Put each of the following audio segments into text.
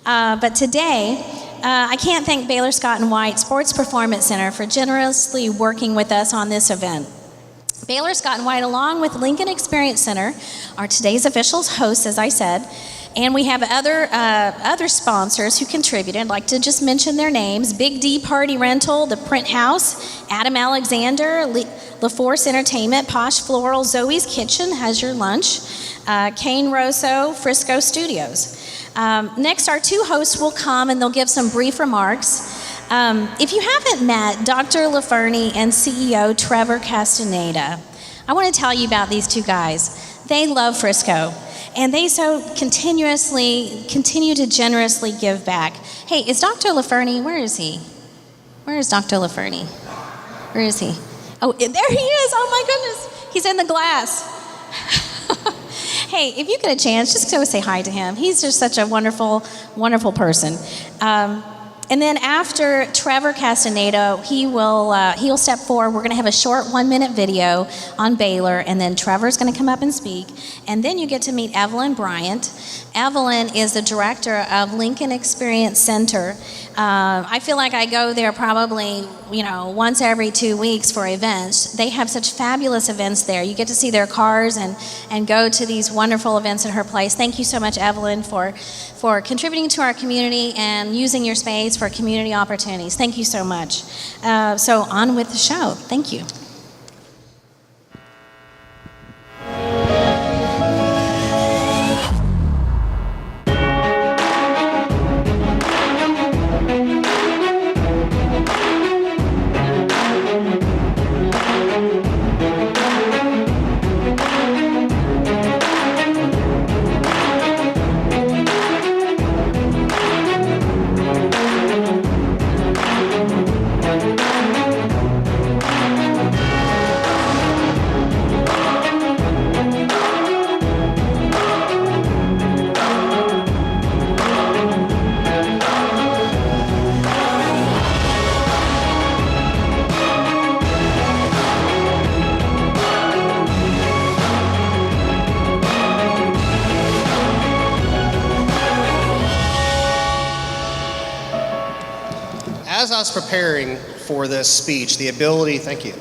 But today, I can't thank Baylor Scott & White Sports Performance Center for generously working with us on this event. Baylor Scott & White, along with Lincoln Experience Center, are today's official hosts, as I said, and we have other sponsors who contributed. I'd like to just mention their names: Big D Party Rental, The Print House, Adam Alexander, LaForce Entertainment, Posh Floral, Zoe's Kitchen has your lunch, Kane Rosso, Frisco Studios. Next, our two hosts will come and they'll give some brief remarks. If you haven't met Dr. LaFernie and CEO Trevor Castaneda, I want to tell you about these two guys. They love Frisco, and they continue to generously give back. Hey, is Dr. LaFernie, where is he? Where is Dr. LaFernie? Where is he? Oh, there he is. Oh my goodness. He's in the glass. Hey, if you get a chance, just go say hi to him. He's just such a wonderful, wonderful person. And then after Trevor Castaneda, he'll step forward. We're going to have a short 1-minute video on Baylor, and then Trevor's going to come up and speak. And then you get to meet Evelyn Bryant. Evelyn is the director of Lincoln Experience Center. I feel like I go there probably, once every 2 weeks for events. They have such fabulous events there. You get to see their cars and go to these wonderful events at her place. Thank you so much, Evelyn, for contributing to our community and using your space for community opportunities. Thank you so much. So on with the show. Thank you. As I was preparing for this speech, the ability, thank you,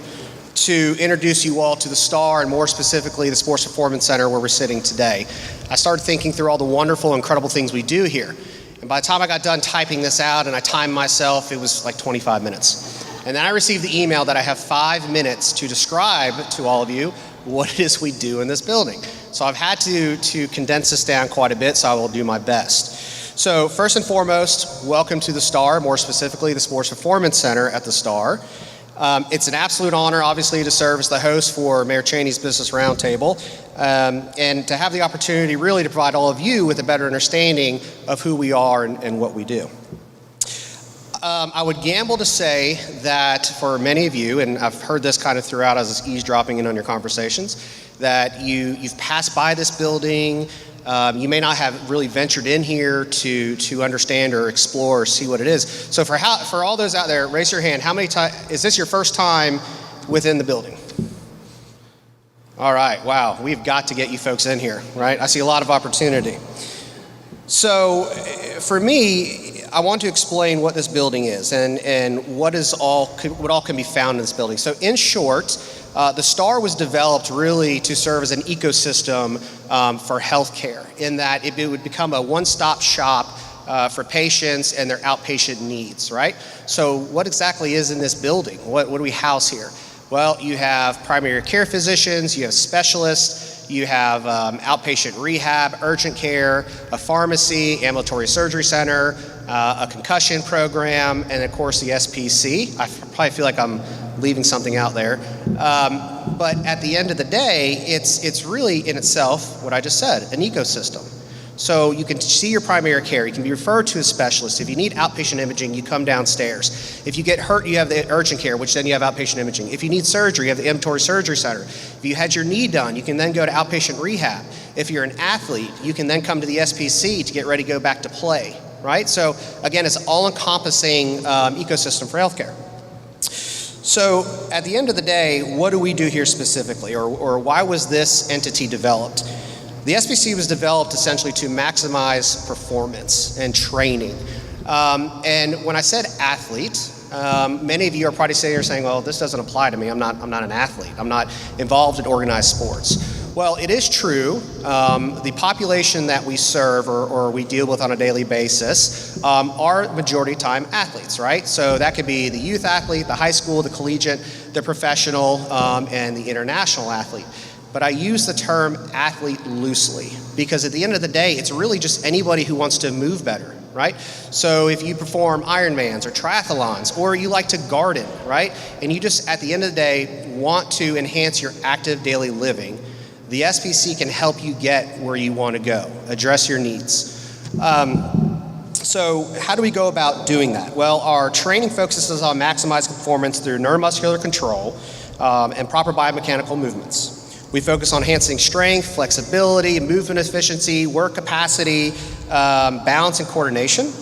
to introduce you all to the STAR and more specifically the Sports Performance Center where we're sitting today, I started thinking through all the wonderful, incredible things we do here. And by the time I got done typing this out and I timed myself, it was like 25 minutes. And then I received the email that I have 5 minutes to describe to all of you what it is we do in this building. So I've had to condense this down quite a bit, so I will do my best. So first and foremost, welcome to the STAR, more specifically the Sports Performance Center at the STAR. It's an absolute honor, obviously, to serve as the host for Mayor Cheney's Business Roundtable, and to have the opportunity really to provide all of you with a better understanding of who we are and what we do. I would gamble to say that for many of you, and I've heard this kind of throughout as it's eavesdropping in on your conversations, that you've passed by this building. You may not have really ventured in here to understand or explore or see what it is. So for all those out there, raise your hand. How many times, is this your first time within the building? All right, wow, we've got to get you folks in here, right? I see a lot of opportunity. So for me, I want to explain what this building is and what all can be found in this building. So in short, the STAR was developed really to serve as an ecosystem for healthcare, in that it would become a one-stop shop for patients and their outpatient needs, right? So what exactly is in this building? What do we house here? Well, you have primary care physicians, you have specialists, you have outpatient rehab, urgent care, a pharmacy, ambulatory surgery center, a concussion program, and of course the SPC. I probably feel like I'm leaving something out there. But at the end of the day, it's really in itself what I just said, an ecosystem. So you can see your primary care, you can be referred to a specialist. If you need outpatient imaging, you come downstairs. If you get hurt, you have the urgent care, which then you have outpatient imaging. If you need surgery, you have the ambulatory surgery center. If you had your knee done, you can then go to outpatient rehab. If you're an athlete, you can then come to the SPC to get ready to go back to play, right? So again, it's an all-encompassing ecosystem for healthcare. So at the end of the day, what do we do here specifically, or why was this entity developed? The SBC was developed essentially to maximize performance and training. And when I said athlete, many of you are probably sitting here saying, well, this doesn't apply to me. I'm not an athlete. I'm not involved in organized sports. Well, it is true. The population that we serve or we deal with on a daily basis are majority time athletes, right? So that could be the youth athlete, the high school, the collegiate, the professional, and the international athlete. But I use the term athlete loosely because at the end of the day, it's really just anybody who wants to move better, right? So if you perform Ironmans or triathlons, or you like to garden, right? And you just, at the end of the day, want to enhance your active daily living, the SPC can help you get where you want to go, address your needs. So how do we go about doing that? Well, our training focuses on maximizing performance through neuromuscular control and proper biomechanical movements. We focus on enhancing strength, flexibility, movement efficiency, work capacity, balance, and coordination.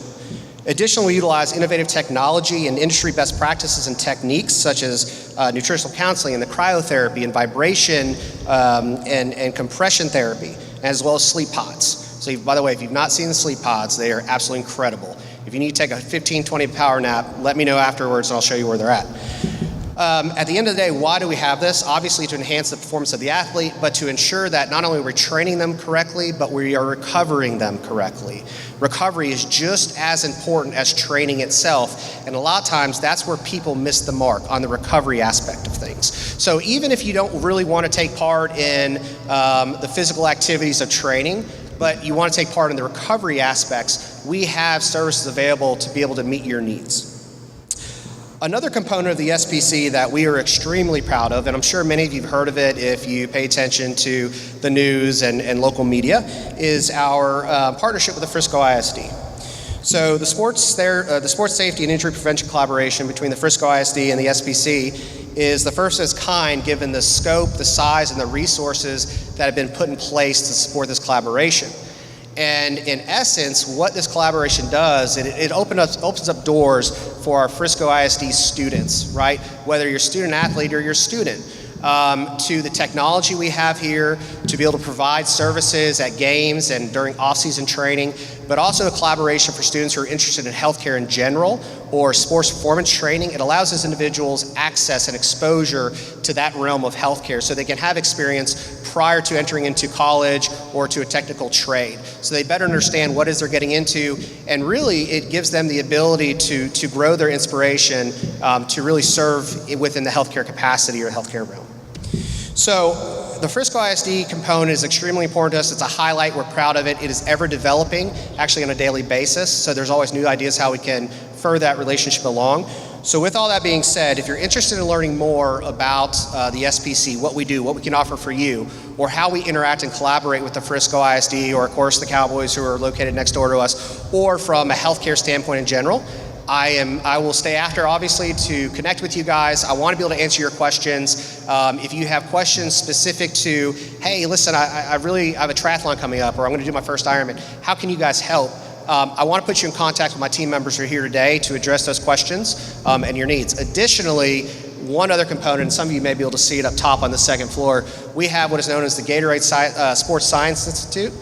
Additionally, we utilize innovative technology and industry best practices and techniques such as nutritional counseling and the cryotherapy and vibration and compression therapy, as well as sleep pods. So by the way, if you've not seen the sleep pods, they are absolutely incredible. If you need to take a 15, 20 power nap, let me know afterwards and I'll show you where they're at. At the end of the day, why do we have this? Obviously to enhance the performance of the athlete, but to ensure that not only we're training them correctly, but we are recovering them correctly. Recovery is just as important as training itself, and a lot of times that's where people miss the mark on the recovery aspect of things. So even if you don't really want to take part in the physical activities of training, but you want to take part in the recovery aspects, we have services available to be able to meet your needs. Another component of the SPC that we are extremely proud of, and I'm sure many of you have heard of it if you pay attention to the news and local media, is our partnership with the Frisco ISD. So the sports safety and injury prevention collaboration between the Frisco ISD and the SPC is the first of its kind given the scope, the size, and the resources that have been put in place to support this collaboration. And in essence, what this collaboration does, it opens up doors for our Frisco ISD students, right? Whether you're a student athlete or you're a student, to the technology we have here, to be able to provide services at games and during off-season training, but also a collaboration for students who are interested in healthcare in general or sports performance training. It allows those individuals access and exposure to that realm of healthcare so they can have experience prior to entering into college or to a technical trade. So they better understand what it is they're getting into, and really it gives them the ability to grow their inspiration to really serve within the healthcare capacity or healthcare realm. So the Frisco ISD component is extremely important to us. It's a highlight. We're proud of it. It is ever developing, actually on a daily basis. So there's always new ideas how we can further that relationship along. So with all that being said, if you're interested in learning more about the SPC, what we do, what we can offer for you, or how we interact and collaborate with the Frisco ISD, or of course the Cowboys who are located next door to us, or from a healthcare standpoint in general, I will stay after, obviously, to connect with you guys. I want to be able to answer your questions. If you have questions specific to, hey, listen, I have a triathlon coming up, or I'm going to do my first Ironman, how can you guys help? I want to put you in contact with my team members who are here today to address those questions and your needs. Additionally, one other component, and some of you may be able to see it up top on the second floor, we have what is known as the Gatorade Sports Science Institute.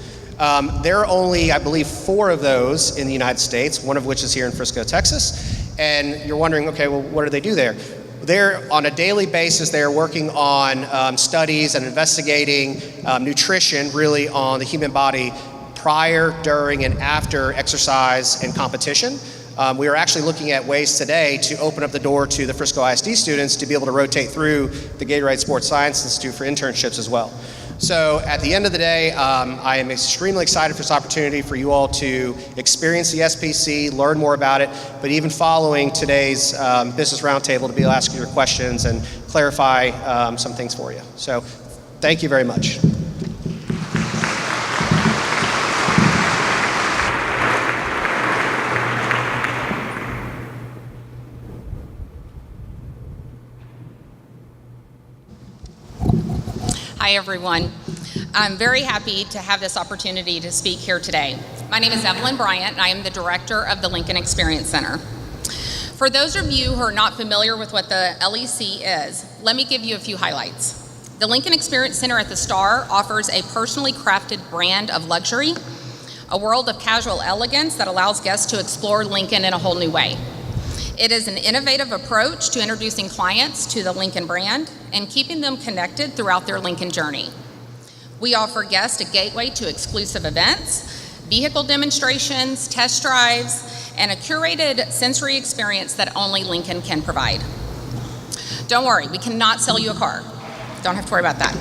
There are only, I believe, 4 of those in the United States, one of which is here in Frisco, Texas. And you're wondering, okay, well, what do they do there? They're, on a daily basis, they are working on studies and investigating nutrition, really, on the human body prior, during, and after exercise and competition. We are actually looking at ways today to open up the door to the Frisco ISD students to be able to rotate through the Gatorade Sports Science Institute for internships as well. So at the end of the day, I am extremely excited for this opportunity for you all to experience the SPC, learn more about it, but even following today's business roundtable to be able to ask your questions and clarify some things for you. So thank you very much. Hi, everyone. I'm very happy to have this opportunity to speak here today. My name is Evelyn Bryant, and I am the director of the Lincoln Experience Center. For those of you who are not familiar with what the LEC is, let me give you a few highlights. The Lincoln Experience Center at the Star offers a personally crafted brand of luxury, a world of casual elegance that allows guests to explore Lincoln in a whole new way. It is an innovative approach to introducing clients to the Lincoln brand and keeping them connected throughout their Lincoln journey. We offer guests a gateway to exclusive events, vehicle demonstrations, test drives, and a curated sensory experience that only Lincoln can provide. Don't worry, we cannot sell you a car. Don't have to worry about that.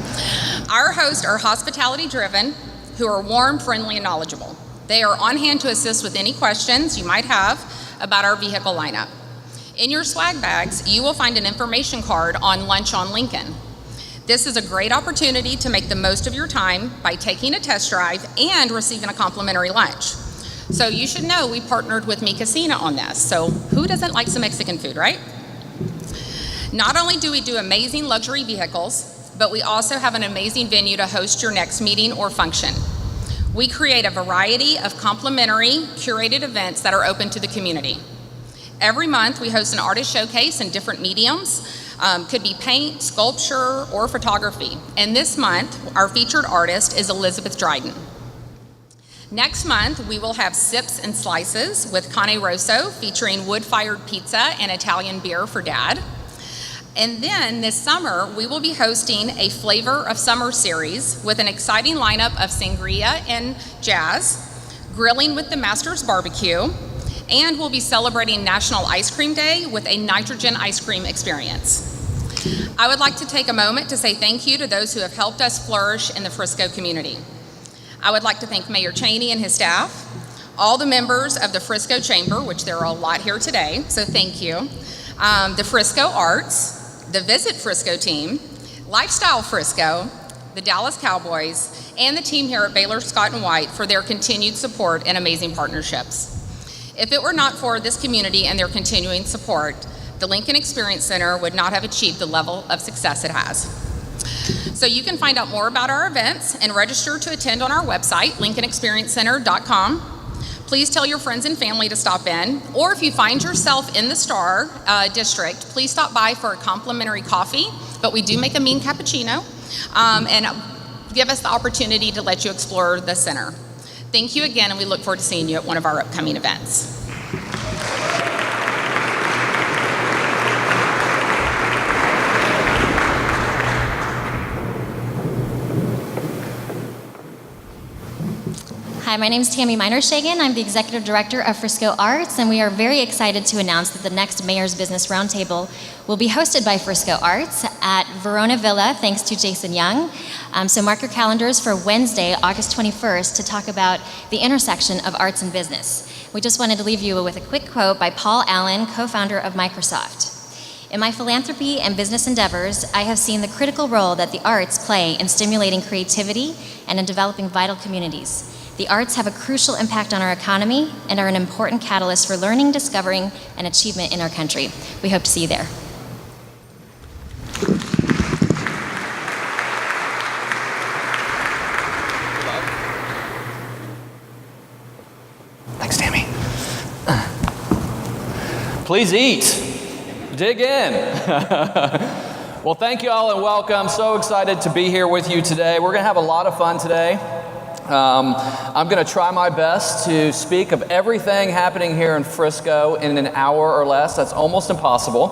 Our hosts are hospitality-driven, who are warm, friendly, and knowledgeable. They are on hand to assist with any questions you might have about our vehicle lineup. In your swag bags, you will find an information card on Lunch on Lincoln. This is a great opportunity to make the most of your time by taking a test drive and receiving a complimentary lunch. So you should know we partnered with Mi Casina on this. So who doesn't like some Mexican food, right? Not only do we do amazing luxury vehicles, but we also have an amazing venue to host your next meeting or function. We create a variety of complimentary, curated events that are open to the community. Every month, we host an artist showcase in different mediums. Could be paint, sculpture, or photography. And this month, our featured artist is Elizabeth Dryden. Next month, we will have Sips and Slices with Cane Rosso, featuring wood-fired pizza and Italian beer for Dad. And then this summer, we will be hosting a Flavor of Summer series with an exciting lineup of sangria and jazz, grilling with the Masters Barbecue, and we'll be celebrating National Ice Cream Day with a nitrogen ice cream experience. I would like to take a moment to say thank you to those who have helped us flourish in the Frisco community. I would like to thank Mayor Cheney and his staff, all the members of the Frisco Chamber, which there are a lot here today, so thank you, the Frisco Arts, the Visit Frisco team, Lifestyle Frisco, the Dallas Cowboys, and the team here at Baylor Scott & White for their continued support and amazing partnerships. If it were not for this community and their continuing support, the Lincoln Experience Center would not have achieved the level of success it has. So you can find out more about our events and register to attend on our website, lincolnexperiencecenter.com. Please tell your friends and family to stop in, or if you find yourself in the Star District, please stop by for a complimentary coffee, but we do make a mean cappuccino, and give us the opportunity to let you explore the center. Thank you again, and we look forward to seeing you at one of our upcoming events. Hi, my name is Tammy Miner-Shagan. I'm the Executive Director of Frisco Arts, and we are very excited to announce that the next Mayor's Business Roundtable will be hosted by Frisco Arts at Verona Villa, thanks to Jason Young. So mark your calendars for Wednesday, August 21st, to talk about the intersection of arts and business. We just wanted to leave you with a quick quote by Paul Allen, co-founder of Microsoft. In my philanthropy and business endeavors, I have seen the critical role that the arts play in stimulating creativity and in developing vital communities. The arts have a crucial impact on our economy and are an important catalyst for learning, discovering, and achievement in our country. We hope to see you there. Thanks, Tammy. Please eat. Dig in. Well, thank you all and welcome. So excited to be here with you today. We're going to have a lot of fun today. I'm going to try my best to speak of everything happening here in Frisco in an hour or less. That's almost impossible.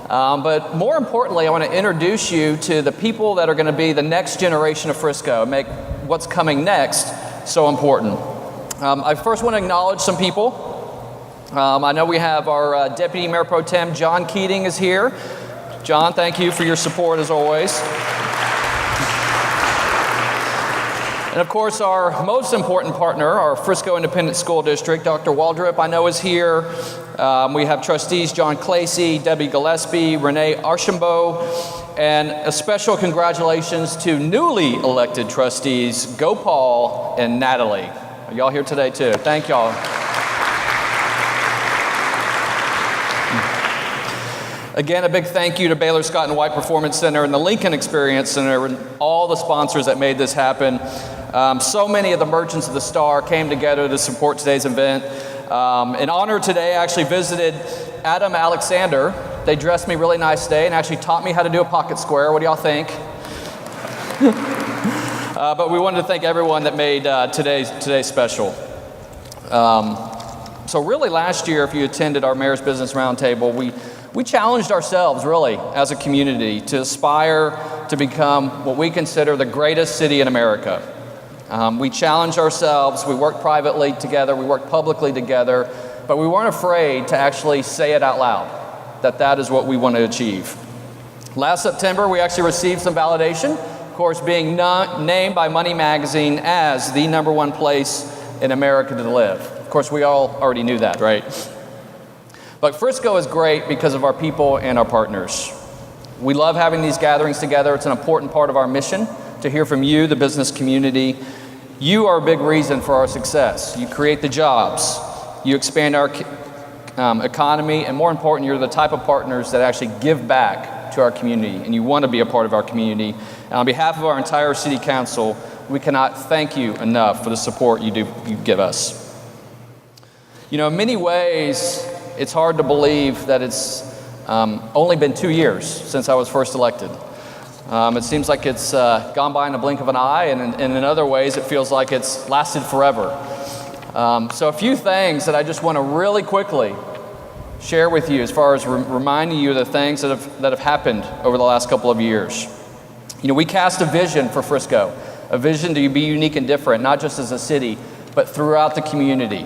But more importantly, I want to introduce you to the people that are going to be the next generation of Frisco and make what's coming next so important. I first want to acknowledge some people. I know we have our Deputy Mayor Pro Tem, John Keating, is here. John, thank you for your support as always. And of course, our most important partner, our Frisco Independent School District, Dr. Waldrop, I know is here. We have trustees John Clacy, Debbie Gillespie, Renee Archambault, and a special congratulations to newly elected trustees, Gopal and Natalie. Are y'all here today too? Thank y'all. Again, a big thank you to Baylor Scott & White Performance Center and the Lincoln Experience Center and all the sponsors that made this happen. So many of the merchants of the Star came together to support today's event. In honor today, I actually visited Adam Alexander. They dressed me really nice today and actually taught me how to do a pocket square. What do y'all think? But we wanted to thank everyone that made today special. So really last year, if you attended our Mayor's Business Roundtable, we challenged ourselves really as a community to aspire to become what we consider the greatest city in America. We challenged ourselves, we worked privately together, we worked publicly together, but we weren't afraid to actually say it out loud, that is what we want to achieve. Last September, we actually received some validation, of course, being named by Money Magazine as the #1 place in America to live. Of course, we all already knew that, right? But Frisco is great because of our people and our partners. We love having these gatherings together. It's an important part of our mission to hear from you, the business community. You are a big reason for our success. You create the jobs, you expand our economy, and more important, you're the type of partners that actually give back to our community, and you want to be a part of our community. And on behalf of our entire City Council, we cannot thank you enough for the support you give us. You know, in many ways, it's hard to believe that it's only been 2 years since I was first elected. It seems like it's gone by in a blink of an eye, and in other ways, it feels like it's lasted forever. So a few things that I just want to really quickly share with you as far as reminding you of the things that have happened over the last couple of years. You know, we cast a vision for Frisco, a vision to be unique and different, not just as a city, but throughout the community.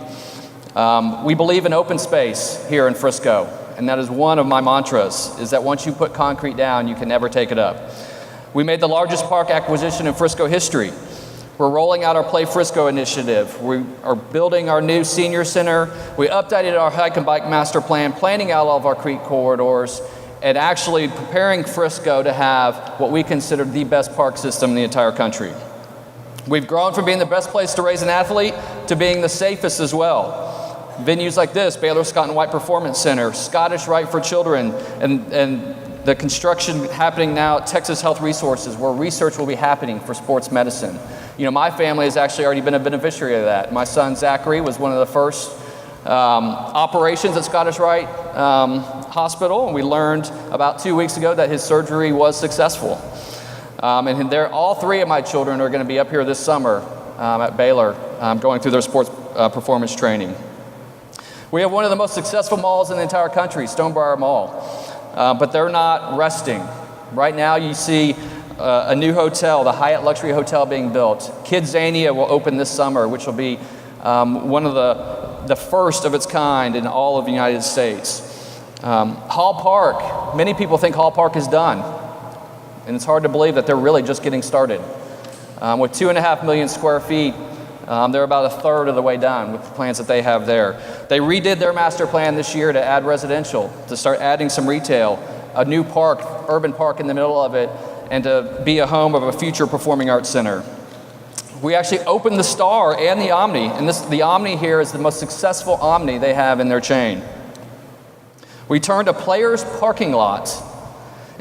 We believe in open space here in Frisco, and that is one of my mantras, is that once you put concrete down, you can never take it up. We made the largest park acquisition in Frisco history. We're rolling out our Play Frisco initiative. We are building our new senior center. We updated our hike and bike master plan, planning out all of our creek corridors, and actually preparing Frisco to have what we consider the best park system in the entire country. We've grown from being the best place to raise an athlete to being the safest as well. Venues like this, Baylor Scott & White Performance Center, Scottish Rite for Children, and the construction happening now at Texas Health Resources, where research will be happening for sports medicine. You know, my family has actually already been a beneficiary of that. My son Zachary was one of the first operations at Scottish Rite Hospital, and we learned about 2 weeks ago that his surgery was successful. And all three of my children are going to be up here this summer at Baylor going through their sports performance training. We have one of the most successful malls in the entire country, Stonebriar Mall, but they're not resting. Right now you see a new hotel, the Hyatt Luxury Hotel being built. Kidzania will open this summer, which will be one of the first of its kind in all of the United States. Hall Park, many people think Hall Park is done, and it's hard to believe that they're really just getting started. With 2.5 million square feet, they're about a third of the way done with the plans that they have there. They redid their master plan this year to add residential, to start adding some retail, a new park, urban park in the middle of it, and to be a home of a future performing arts center. We actually opened the Star and the Omni, and the Omni here is the most successful Omni they have in their chain. We turned a Players parking lot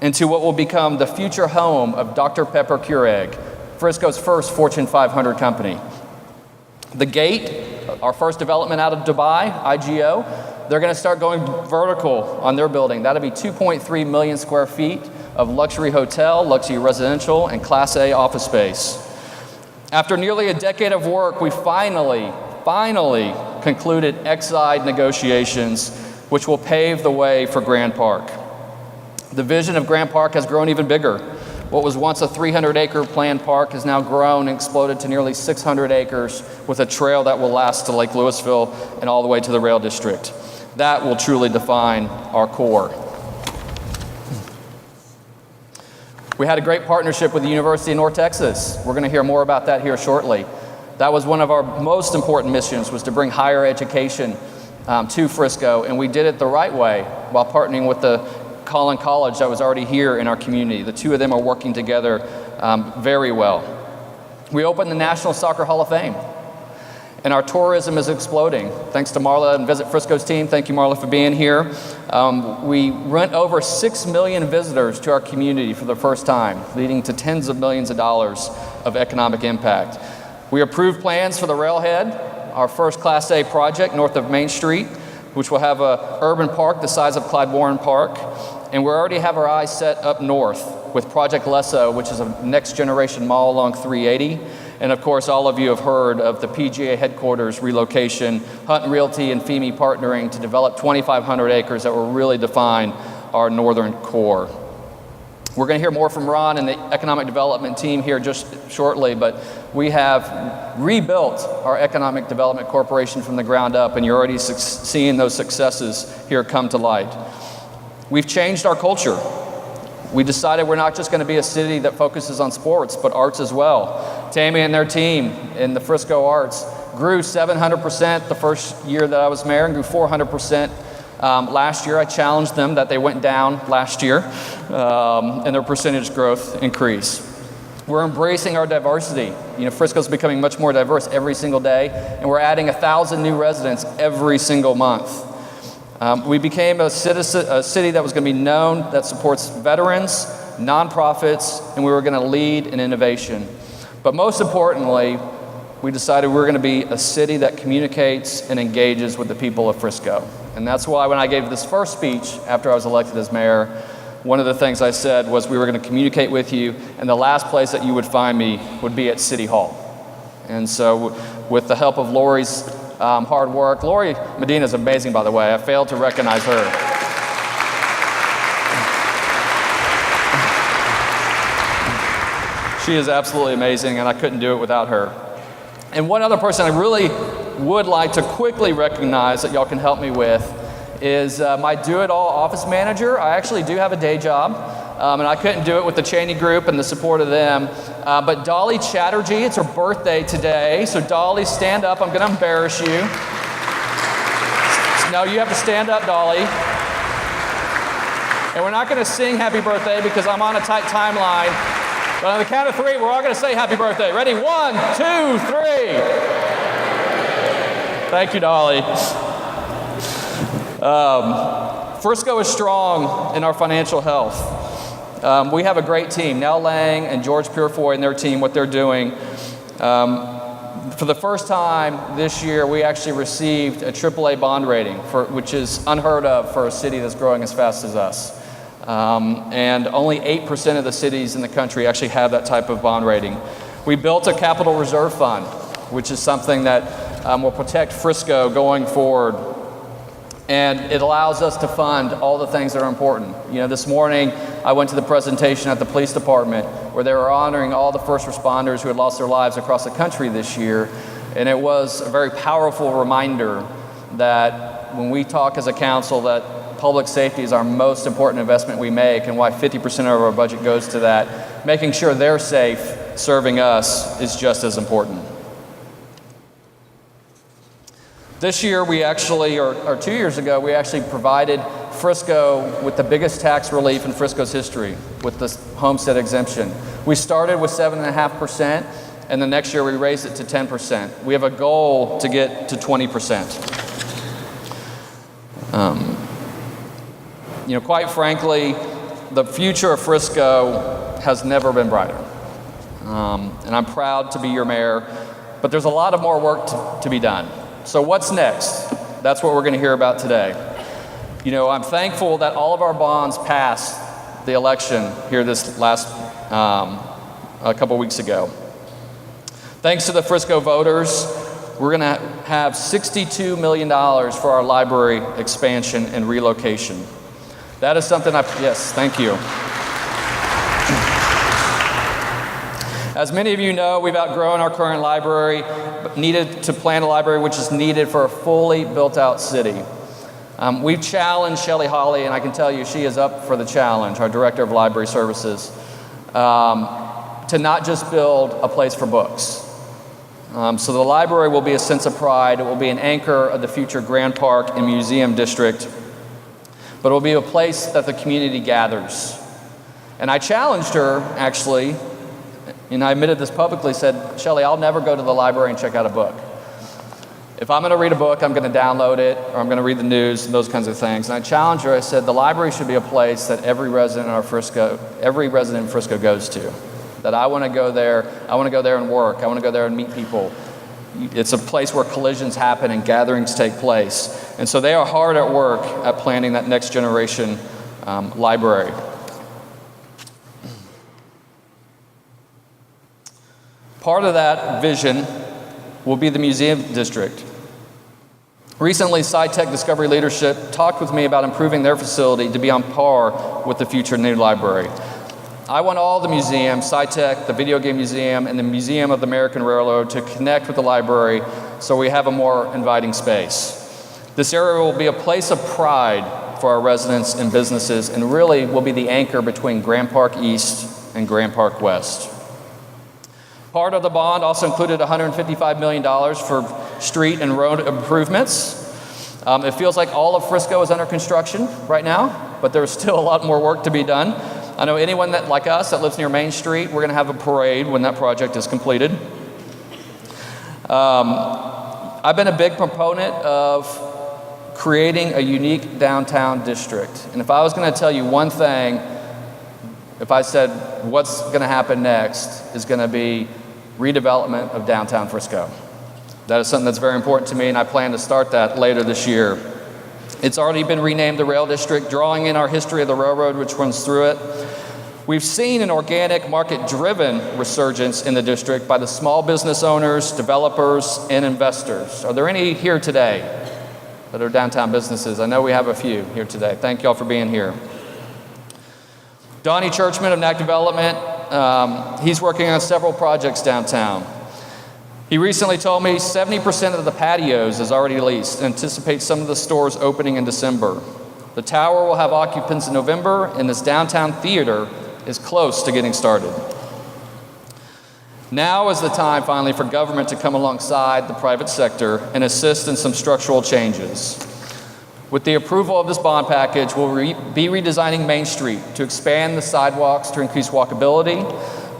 into what will become the future home of Dr. Pepper Keurig, Frisco's first Fortune 500 company. The Gate, our first development out of Dubai, IGO, they're going to start going vertical on their building. That'll be 2.3 million square feet of luxury hotel, luxury residential, and Class A office space. After nearly a decade of work, we finally concluded Exide negotiations, which will pave the way for Grand Park. The vision of Grand Park has grown even bigger. What was once a 300-acre planned park has now grown and exploded to nearly 600 acres with a trail that will last to Lake Louisville and all the way to the rail district. That will truly define our core. We had a great partnership with the University of North Texas. We're going to hear more about that here shortly. That was one of our most important missions, was to bring higher education to Frisco, and we did it the right way while partnering with the Collin College that was already here in our community. The two of them are working together very well. We opened the National Soccer Hall of Fame, and our tourism is exploding. Thanks to Marla and Visit Frisco's team. Thank you, Marla, for being here. We went over 6 million visitors to our community for the first time, leading to tens of millions of dollars of economic impact. We approved plans for the Railhead, our first Class A project north of Main Street, which will have an urban park the size of Clyde Warren Park. And we already have our eyes set up north with Project Lesso, which is a next generation mall along 380. And of course, all of you have heard of the PGA headquarters relocation, Hunt Realty and FEME partnering to develop 2,500 acres that will really define our northern core. We're going to hear more from Ron and the economic development team here just shortly, but we have rebuilt our economic development corporation from the ground up, and you're already seeing those successes here come to light. We've changed our culture. We decided we're not just going to be a city that focuses on sports, but arts as well. Tammy and their team in the Frisco Arts grew 700% the first year that I was mayor and grew 400% last year. I challenged them that they went down last year, and their percentage growth increased. We're embracing our diversity. Frisco's becoming much more diverse every single day, and we're adding 1,000 new residents every single month. We became a city that was going to be known, that supports veterans, nonprofits, and we were going to lead in innovation. But most importantly, we decided we were going to be a city that communicates and engages with the people of Frisco. And that's why when I gave this first speech after I was elected as mayor, one of the things I said was we were going to communicate with you, and the last place that you would find me would be at City Hall. And so with the help of Lori's hard work, Lori Medina is amazing, by the way. I failed to recognize her. She is absolutely amazing, and I couldn't do it without her. And one other person I really would like to quickly recognize that y'all can help me with is my do-it-all office manager. I actually do have a day job, and I couldn't do it with the Cheney Group and the support of them. But Dolly Chatterjee, it's her birthday today. So Dolly, stand up. I'm going to embarrass you. No, you have to stand up, Dolly. And we're not going to sing happy birthday because I'm on a tight timeline. But on the count of three, we're all going to say happy birthday. Ready? 1, 2, 3. Thank you, Dolly. Frisco is strong in our financial health. We have a great team. Neal Lang and George Purefoy and their team, what they're doing. For the first time this year, we actually received a AAA bond rating, which is unheard of for a city that's growing as fast as us. And only 8% of the cities in the country actually have that type of bond rating. We built a capital reserve fund, which is something that will protect Frisco going forward. And it allows us to fund all the things that are important. This morning I went to the presentation at the police department where they were honoring all the first responders who had lost their lives across the country this year. And it was a very powerful reminder that when we talk as a council that public safety is our most important investment we make, and why 50% of our budget goes to that, making sure they're safe serving us is just as important. This year we actually, or 2 years ago, we actually provided Frisco with the biggest tax relief in Frisco's history with the homestead exemption. We started with 7.5%, and the next year we raised it to 10%. We have a goal to get to 20%. Quite frankly, the future of Frisco has never been brighter. And I'm proud to be your mayor, but there's a lot of more work to be done. So what's next? That's what we're going to hear about today. I'm thankful that all of our bonds passed the election here this last a couple weeks ago. Thanks to the Frisco voters, we're going to have $62 million for our library expansion and relocation. That is something yes, thank you. As many of you know, we've outgrown our current library, but needed to plan a library which is needed for a fully built-out city. We've challenged Shelley Hawley, and I can tell you she is up for the challenge, our Director of Library Services, to not just build a place for books. So the library will be a sense of pride. It will be an anchor of the future Grand Park and Museum District, but it will be a place that the community gathers. And I challenged her, actually, and I admitted this publicly, said, Shelley, I'll never go to the library and check out a book. If I'm going to read a book, I'm going to download it, or I'm going to read the news and those kinds of things. And I challenged her, I said, the library should be a place that every resident in Frisco goes to. That I want to go there and work. I want to go there and meet people. It's a place where collisions happen and gatherings take place. And so they are hard at work at planning that next generation library. Part of that vision will be the museum district. Recently, SciTech Discovery Leadership talked with me about improving their facility to be on par with the future new library. I want all the museums, SciTech, the Video Game Museum, and the Museum of the American Railroad to connect with the library so we have a more inviting space. This area will be a place of pride for our residents and businesses, and really will be the anchor between Grand Park East and Grand Park West. Part of the bond also included $155 million for street and road improvements. It feels like all of Frisco is under construction right now, but there's still a lot more work to be done. I know anyone that, like us, that lives near Main Street, we're going to have a parade when that project is completed. I've been a big proponent of creating a unique downtown district. And if I was going to tell you one thing, if I said what's going to happen next is going to be redevelopment of downtown Frisco. That is something that's very important to me, and I plan to start that later this year. It's already been renamed the Rail District, drawing in our history of the railroad which runs through it. We've seen an organic, market-driven resurgence in the district by the small business owners, developers, and investors. Are there any here today that are downtown businesses? I know we have a few here today. Thank you all for being here. Donnie Churchman of NAC Development, he's working on several projects downtown. He recently told me 70% of the patios is already leased, and anticipates some of the stores opening in December. The tower will have occupants in November, and this downtown theater is close to getting started. Now is the time finally for government to come alongside the private sector and assist in some structural changes. With the approval of this bond package, we'll be redesigning Main Street to expand the sidewalks to increase walkability.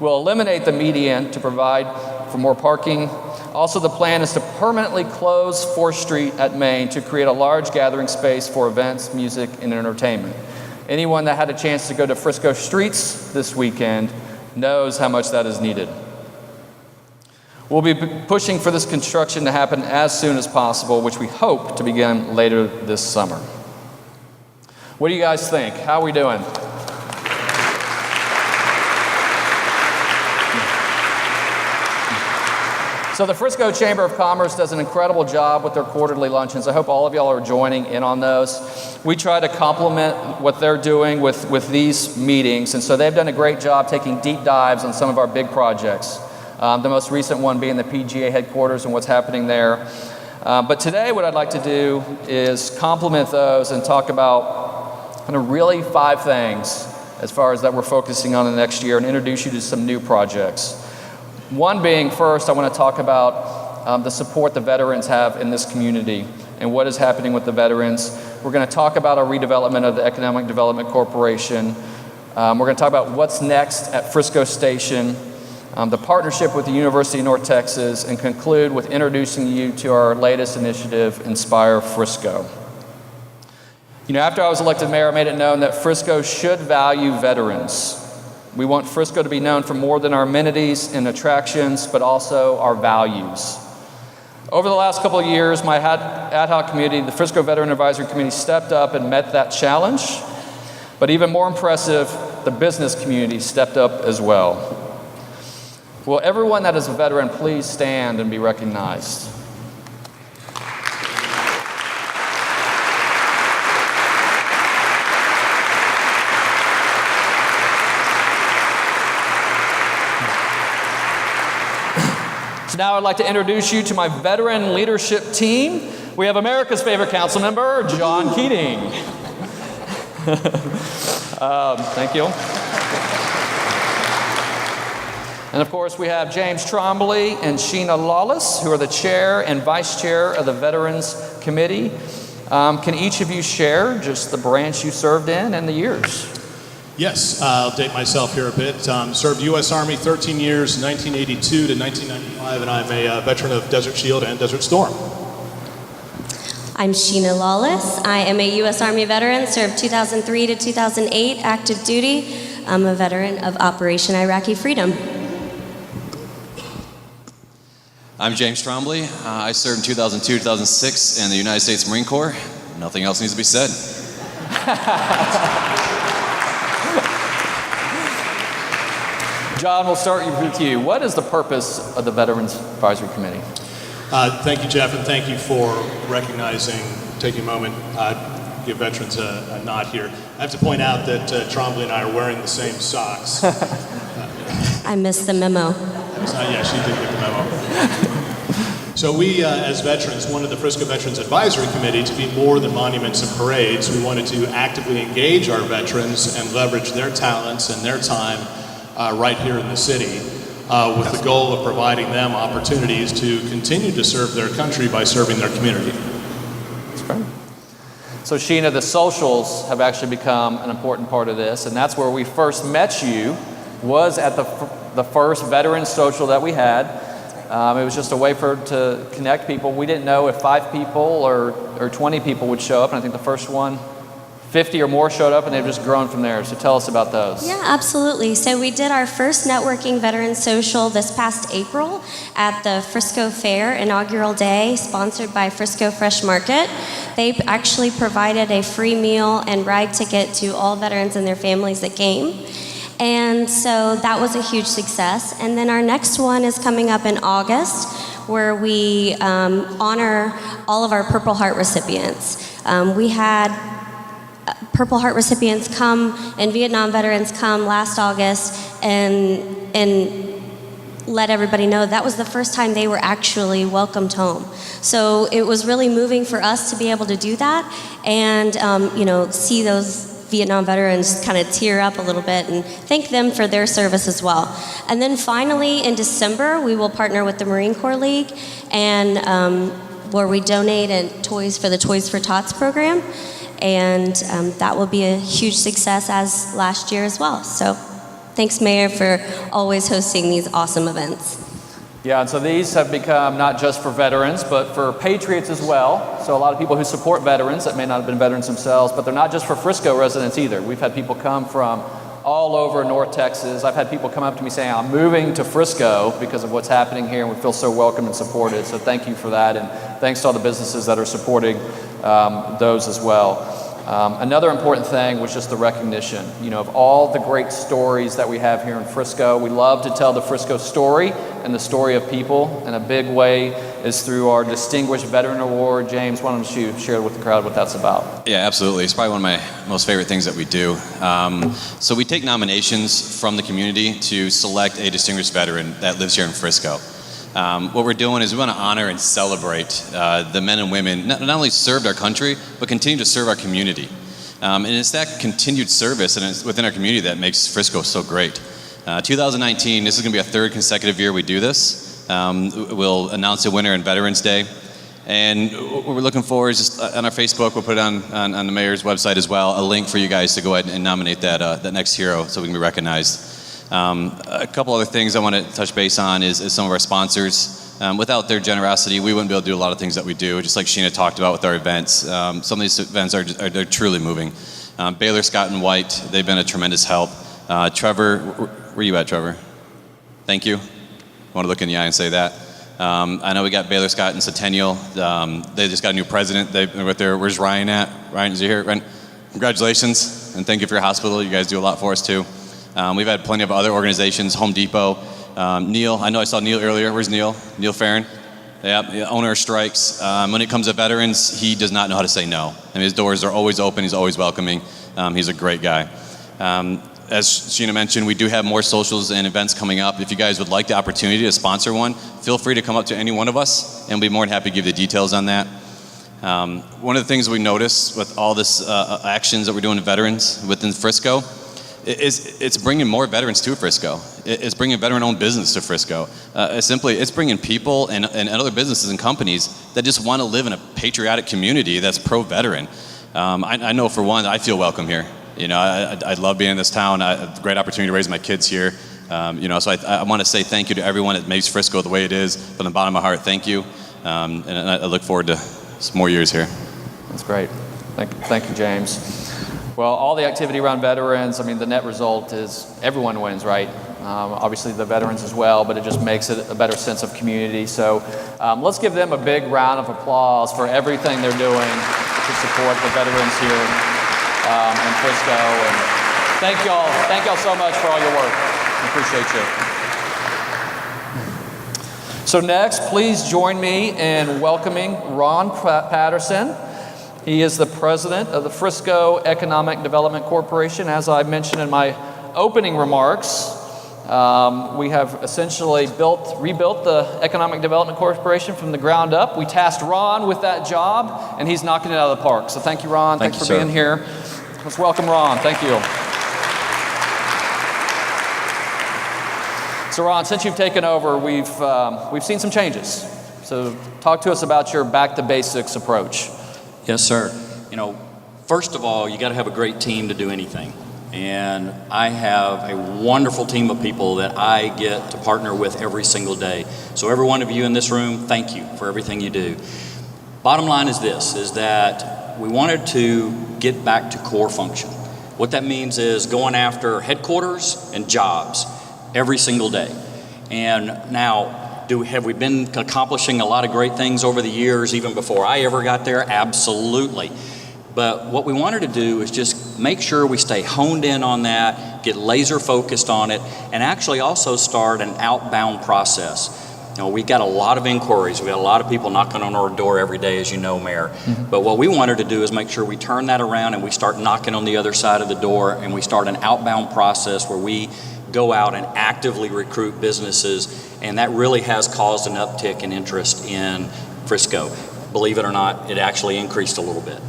We'll eliminate the median to provide for more parking. Also, the plan is to permanently close 4th Street at Main to create a large gathering space for events, music, and entertainment. Anyone that had a chance to go to Frisco streets this weekend knows how much that is needed. We'll be pushing for this construction to happen as soon as possible, which we hope to begin later this summer. What do you guys think? How are we doing? So the Frisco Chamber of Commerce does an incredible job with their quarterly luncheons. I hope all of y'all are joining in on those. We try to complement what they're doing with these meetings, and so they've done a great job taking deep dives on some of our big projects. The most recent one being the PGA headquarters and what's happening there. But today what I'd like to do is complement those and talk about kind of really 5 things as far as that we're focusing on the next year, and introduce you to some new projects. One being, first, I want to talk about the support the veterans have in this community and what is happening with the veterans. We're going to talk about our redevelopment of the Economic Development Corporation. We're going to talk about what's next at Frisco Station, the partnership with the University of North Texas, and conclude with introducing you to our latest initiative, Inspire Frisco. You know, after I was elected mayor, I made it known that Frisco should value veterans. We want Frisco to be known for more than our amenities and attractions, but also our values. Over the last couple of years, my ad hoc committee, the Frisco Veteran Advisory Committee, stepped up and met that challenge. But even more impressive, the business community stepped up as well. Will everyone that is a veteran please stand and be recognized? So now I'd like to introduce you to my veteran leadership team. We have America's favorite council member, John Keating. Thank you. And of course, we have James Trombley and Sheena Lawless, who are the chair and vice chair of the Veterans Committee. Can each of you share just the branch you served in and the years? Yes, I'll date myself here a bit. Served U.S. Army 13 years, 1982 to 1995, and I'm a veteran of Desert Shield and Desert Storm. I'm Sheena Lawless. I am a U.S. Army veteran, served 2003 to 2008, active duty. I'm a veteran of Operation Iraqi Freedom. I'm James Trombley. I served in 2002 2006 in the United States Marine Corps. Nothing else needs to be said. John, we'll start with you. What is the purpose of the Veterans Advisory Committee? Thank you, Jeff, and thank you for recognizing, taking a moment, give veterans a nod here. I have to point out that Trombley and I are wearing the same socks. I missed the memo. Yeah, she did get the memo. So we, as veterans, wanted the Frisco Veterans Advisory Committee to be more than monuments and parades. We wanted to actively engage our veterans and leverage their talents and their time right here in the city with the goal of providing them opportunities to continue to serve their country by serving their community. That's great. So Sheena, the socials have actually become an important part of this, and that's where we first met you, was at the first veteran social that we had. It was just a way to connect people. We didn't know if 5 people or 20 people would show up, and I think the first one, 50 or more showed up, and they've just grown from there. So tell us about those. Yeah, absolutely. So we did our first networking veteran social this past April at the Frisco Fair inaugural day, sponsored by Frisco Fresh Market. They actually provided a free meal and ride ticket to all veterans and their families that came. And so that was a huge success. And then our next one is coming up in August, where we honor all of our Purple Heart recipients. We had Purple Heart recipients come and Vietnam veterans come last August and let everybody know that was the first time they were actually welcomed home. So it was really moving for us to be able to do that and see those Vietnam veterans kind of tear up a little bit and thank them for their service as well. And then finally in December we will partner with the Marine Corps League and where we donate toys for the Toys for Tots program. And that will be a huge success as last year as well. So thanks, Mayor, for always hosting these awesome events. Yeah, and so these have become not just for veterans, but for patriots as well. So a lot of people who support veterans that may not have been veterans themselves, but they're not just for Frisco residents either. We've had people come from all over North Texas. I've had people come up to me saying, I'm moving to Frisco because of what's happening here, and we feel so welcome and supported. So thank you for that, and thanks to all the businesses that are supporting those as well. Another important thing was just the recognition, of all the great stories that we have here in Frisco. We love to tell the Frisco story and the story of people, and a big way is through our Distinguished Veteran Award. James, why don't you share with the crowd what that's about? Yeah, absolutely. It's probably one of my most favorite things that we do. So we take nominations from the community to select a distinguished veteran that lives here in Frisco. What we're doing is we want to honor and celebrate the men and women not only served our country, but continue to serve our community. And it's that continued service and it's within our community that makes Frisco so great. 2019, this is going to be a 3rd consecutive year we do this. We'll announce a winner on Veterans Day. And what we're looking for is just on our Facebook, we'll put it on the mayor's website as well, a link for you guys to go ahead and nominate that next hero so we can be recognized. A couple other things I want to touch base on is some of our sponsors. Without their generosity, we wouldn't be able to do a lot of things that we do, just like Sheena talked about with our events. Some of these events are truly moving. Baylor, Scott & White, they've been a tremendous help. Trevor, where you at, Trevor? Thank you. I want to look in the eye and say that. I know we got Baylor, Scott, and Centennial. They just got a new president. Where's Ryan at? Ryan, is he here? Ryan, congratulations, and thank you for your hospital. You guys do a lot for us, too. We've had plenty of other organizations, Home Depot. Neal, I know I saw Neal earlier. Where's Neal? Neal Farron. Yeah, owner of Strikes. When it comes to veterans, he does not know how to say no. I mean, his doors are always open. He's always welcoming. He's a great guy. As Sheena mentioned, we do have more socials and events coming up. If you guys would like the opportunity to sponsor one, feel free to come up to any one of us, and we'll be more than happy to give you the details on that. One of the things we notice with all this actions that we're doing to veterans within Frisco it's bringing more veterans to Frisco. It's bringing veteran-owned business to Frisco. It's bringing people and other businesses and companies that just want to live in a patriotic community that's pro-veteran. I know for one, I feel welcome here. I love being in this town. I have a great opportunity to raise my kids here. So I want to say thank you to everyone that makes Frisco the way it is. From the bottom of my heart, thank you. And I look forward to some more years here. That's great. Thank you, James. Well, all the activity around veterans, the net result is everyone wins, right? Obviously the veterans as well, but it just makes it a better sense of community. So let's give them a big round of applause for everything they're doing to support the veterans here in Frisco. And thank y'all so much for all your work. Appreciate you. So next, please join me in welcoming Ron Patterson. He is the president of the Frisco Economic Development Corporation. As I mentioned in my opening remarks, we have essentially rebuilt the Economic Development Corporation from the ground up. We tasked Ron with that job, and he's knocking it out of the park. So thank you, Ron. Thanks for being here. Let's welcome Ron. Thank you. So Ron, since you've taken over, we've seen some changes. So talk to us about your back to basics approach. Yes, sir. First of all, you got to have a great team to do anything. And I have a wonderful team of people that I get to partner with every single day. So every one of you in this room, thank you for everything you do. Bottom line is this, is that we wanted to get back to core function. What that means is going after headquarters and jobs every single day. And now, have we been accomplishing a lot of great things over the years, even before I ever got there? Absolutely. But what we wanted to do is just make sure we stay honed in on that, get laser focused on it, and actually also start an outbound process. We got a lot of inquiries. We got a lot of people knocking on our door every day, as you know, Mayor. Mm-hmm. But what we wanted to do is make sure we turn that around and we start knocking on the other side of the door, and we start an outbound process where we go out and actively recruit businesses, and that really has caused an uptick in interest in Frisco. Believe it or not, it actually increased a little bit.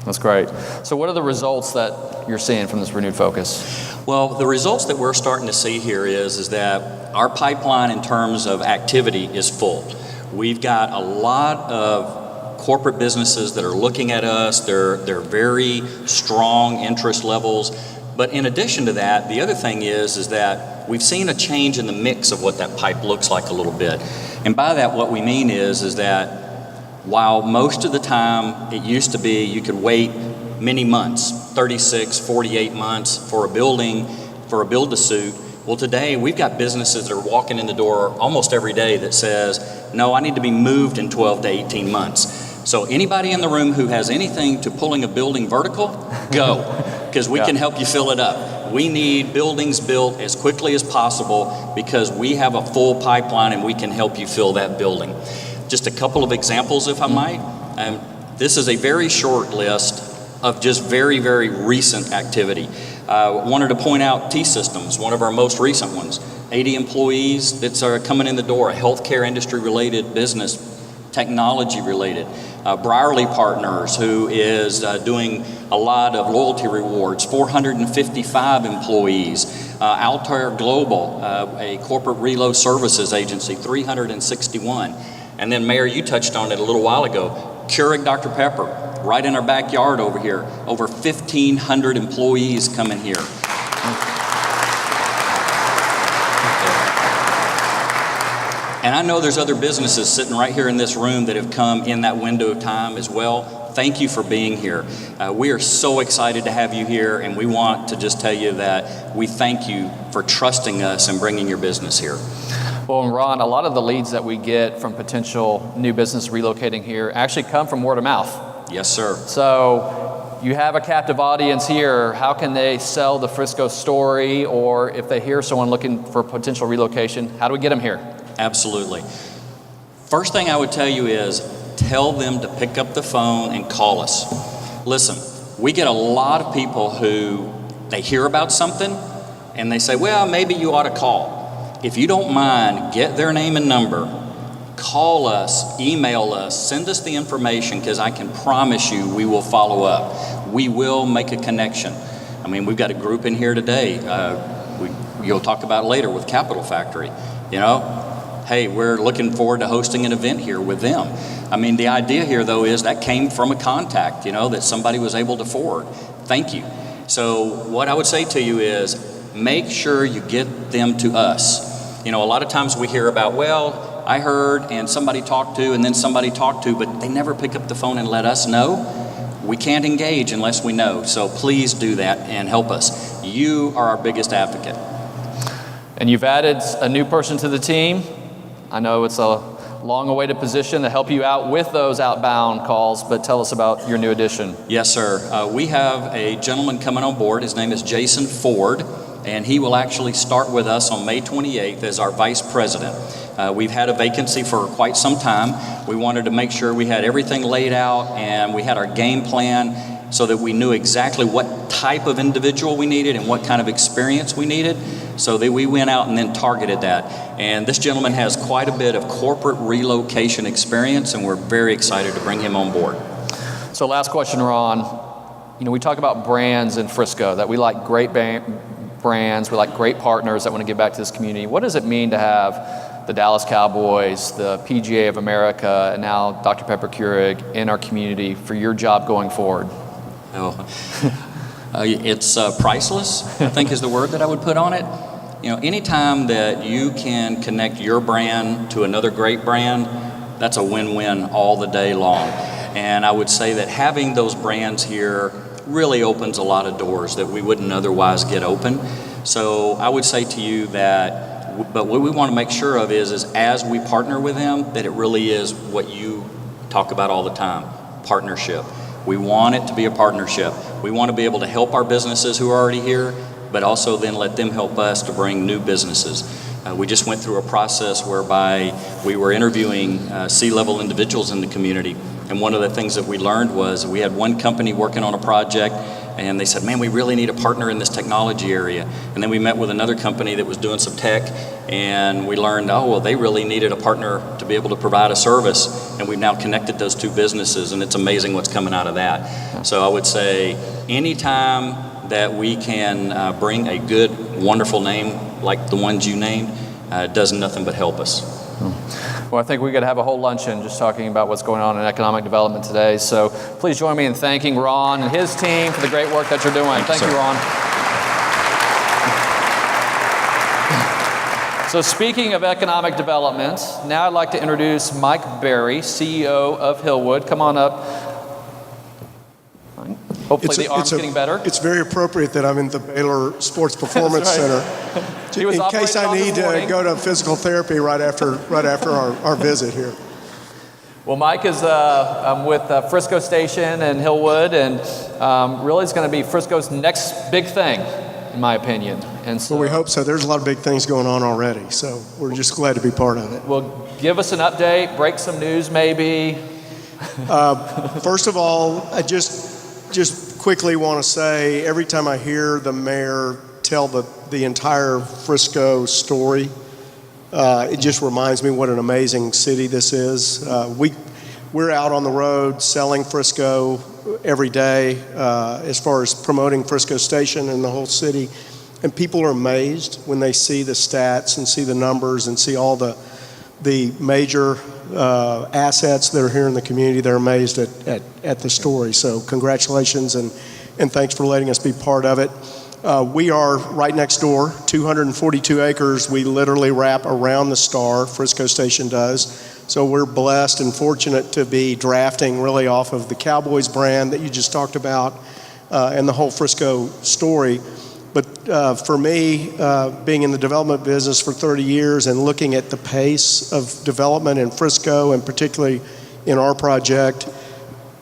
That's great. So what are the results that you're seeing from this renewed focus? Well, the results that we're starting to see here is that our pipeline in terms of activity is full. We've got a lot of corporate businesses that are looking at us. They're very strong interest levels. But in addition to that, the other thing is that we've seen a change in the mix of what that pipe looks like a little bit. And by that, what we mean is that while most of the time it used to be you could wait many months, 36, 48 months for a building, for a build-to-suit, well, today we've got businesses that are walking in the door almost every day that says, no, I need to be moved in 12 to 18 months. So anybody in the room who has anything to pulling a building vertical, go. Because we can help you fill it up. We need buildings built as quickly as possible because we have a full pipeline and we can help you fill that building. Just a couple of examples, if I might. This is a very short list of just very, very recent activity. Wanted to point out T-Systems, one of our most recent ones. 80 employees that are coming in the door, a healthcare industry related business, technology related. Brierley Partners, who is doing a lot of loyalty rewards, 455 employees. Altair Global, a corporate reload services agency, 361. And then, Mayor, you touched on it a little while ago, Keurig Dr. Pepper, right in our backyard over here. Over 1,500 employees coming here. And I know there's other businesses sitting right here in this room that have come in that window of time as well. Thank you for being here. We are so excited to have you here, and we want to just tell you that we thank you for trusting us and bringing your business here. Well, and Ron, a lot of the leads that we get from potential new business relocating here actually come from word of mouth. Yes, sir. So you have a captive audience here. How can they sell the Frisco story? Or if they hear someone looking for potential relocation, how do we get them here? Absolutely. First thing I would tell you is tell them to pick up the phone and call us. Listen, we get a lot of people who they hear about something and they say, well, maybe you ought to call. If you don't mind, get their name and number, call us, email us, send us the information, because I can promise you we will follow up. We will make a connection. I mean, we've got a group in here today. You'll talk about it later with Capital Factory. Hey, we're looking forward to hosting an event here with them. I mean, the idea here, though, is that came from a contact, that somebody was able to forward. Thank you. So what I would say to you is make sure you get them to us. A lot of times we hear about, well, I heard and somebody talked to and then somebody talked to, but they never pick up the phone and let us know. We can't engage unless we know. So please do that and help us. You are our biggest advocate. And you've added a new person to the team. I know it's a long-awaited position to help you out with those outbound calls, but tell us about your new addition. Yes, sir. We have a gentleman coming on board. His name is Jason Ford. and he will actually start with us on May 28th as our vice president. We've had a vacancy for quite some time. We wanted to make sure we had everything laid out and we had our game plan so that we knew exactly what type of individual we needed and what kind of experience we needed, so that we went out and then targeted that. And this gentleman has quite a bit of corporate relocation experience, and we're very excited to bring him on board. So last question, Ron. We talk about brands in Frisco, that we like great brands, we like great partners that want to give back to this community. What does it mean to have the Dallas Cowboys, the PGA of America, and now Dr. Pepper Keurig in our community for your job going forward? It's priceless, I think is the word that I would put on it. Anytime that you can connect your brand to another great brand, that's a win-win all the day long. And I would say that having those brands here really opens a lot of doors that we wouldn't otherwise get open. So I would say to you that, but what we want to make sure of is as we partner with them, that it really is what you talk about all the time, partnership. We want it to be a partnership. We want to be able to help our businesses who are already here, but also then let them help us to bring new businesses. We just went through a process whereby we were interviewing C-level individuals in the community, and one of the things that we learned was we had one company working on a project, and they said, man, we really need a partner in this technology area. And then we met with another company that was doing some tech, and we learned, they really needed a partner to be able to provide a service, and we've now connected those two businesses, and it's amazing what's coming out of that. So I would say anytime that we can bring a good, wonderful name like the ones you named, does nothing but help us. Well, I think we could have a whole luncheon just talking about what's going on in economic development today. So please join me in thanking Ron and his team for the great work that you're doing. Thank you, Ron. So speaking of economic development, now I'd like to introduce Mike Berry, CEO of Hillwood. Come on up. Hopefully the arm's getting better. It's very appropriate that I'm in the Baylor Sports Performance Center in case I need to go to physical therapy right after our visit here. Well, Mike is with Frisco Station and Hillwood, and really is going to be Frisco's next big thing, in my opinion. And so, well, we hope so. There's a lot of big things going on already, so we're just glad to be part of it. Well, give us an update, break some news maybe. First of all, I just quickly want to say, every time I hear the mayor tell the entire Frisco story, it just reminds me what an amazing city this is. We're out on the road selling Frisco every day as far as promoting Frisco Station and the whole city. And people are amazed when they see the stats and see the numbers and see all the major assets that are here in the community. They're amazed at the story. So congratulations and thanks for letting us be part of it. We are right next door, 242 acres. We literally wrap around the star, Frisco Station does. So we're blessed and fortunate to be drafting really off of the Cowboys brand that you just talked about and the whole Frisco story. But for me, being in the development business for 30 years and looking at the pace of development in Frisco, and particularly in our project,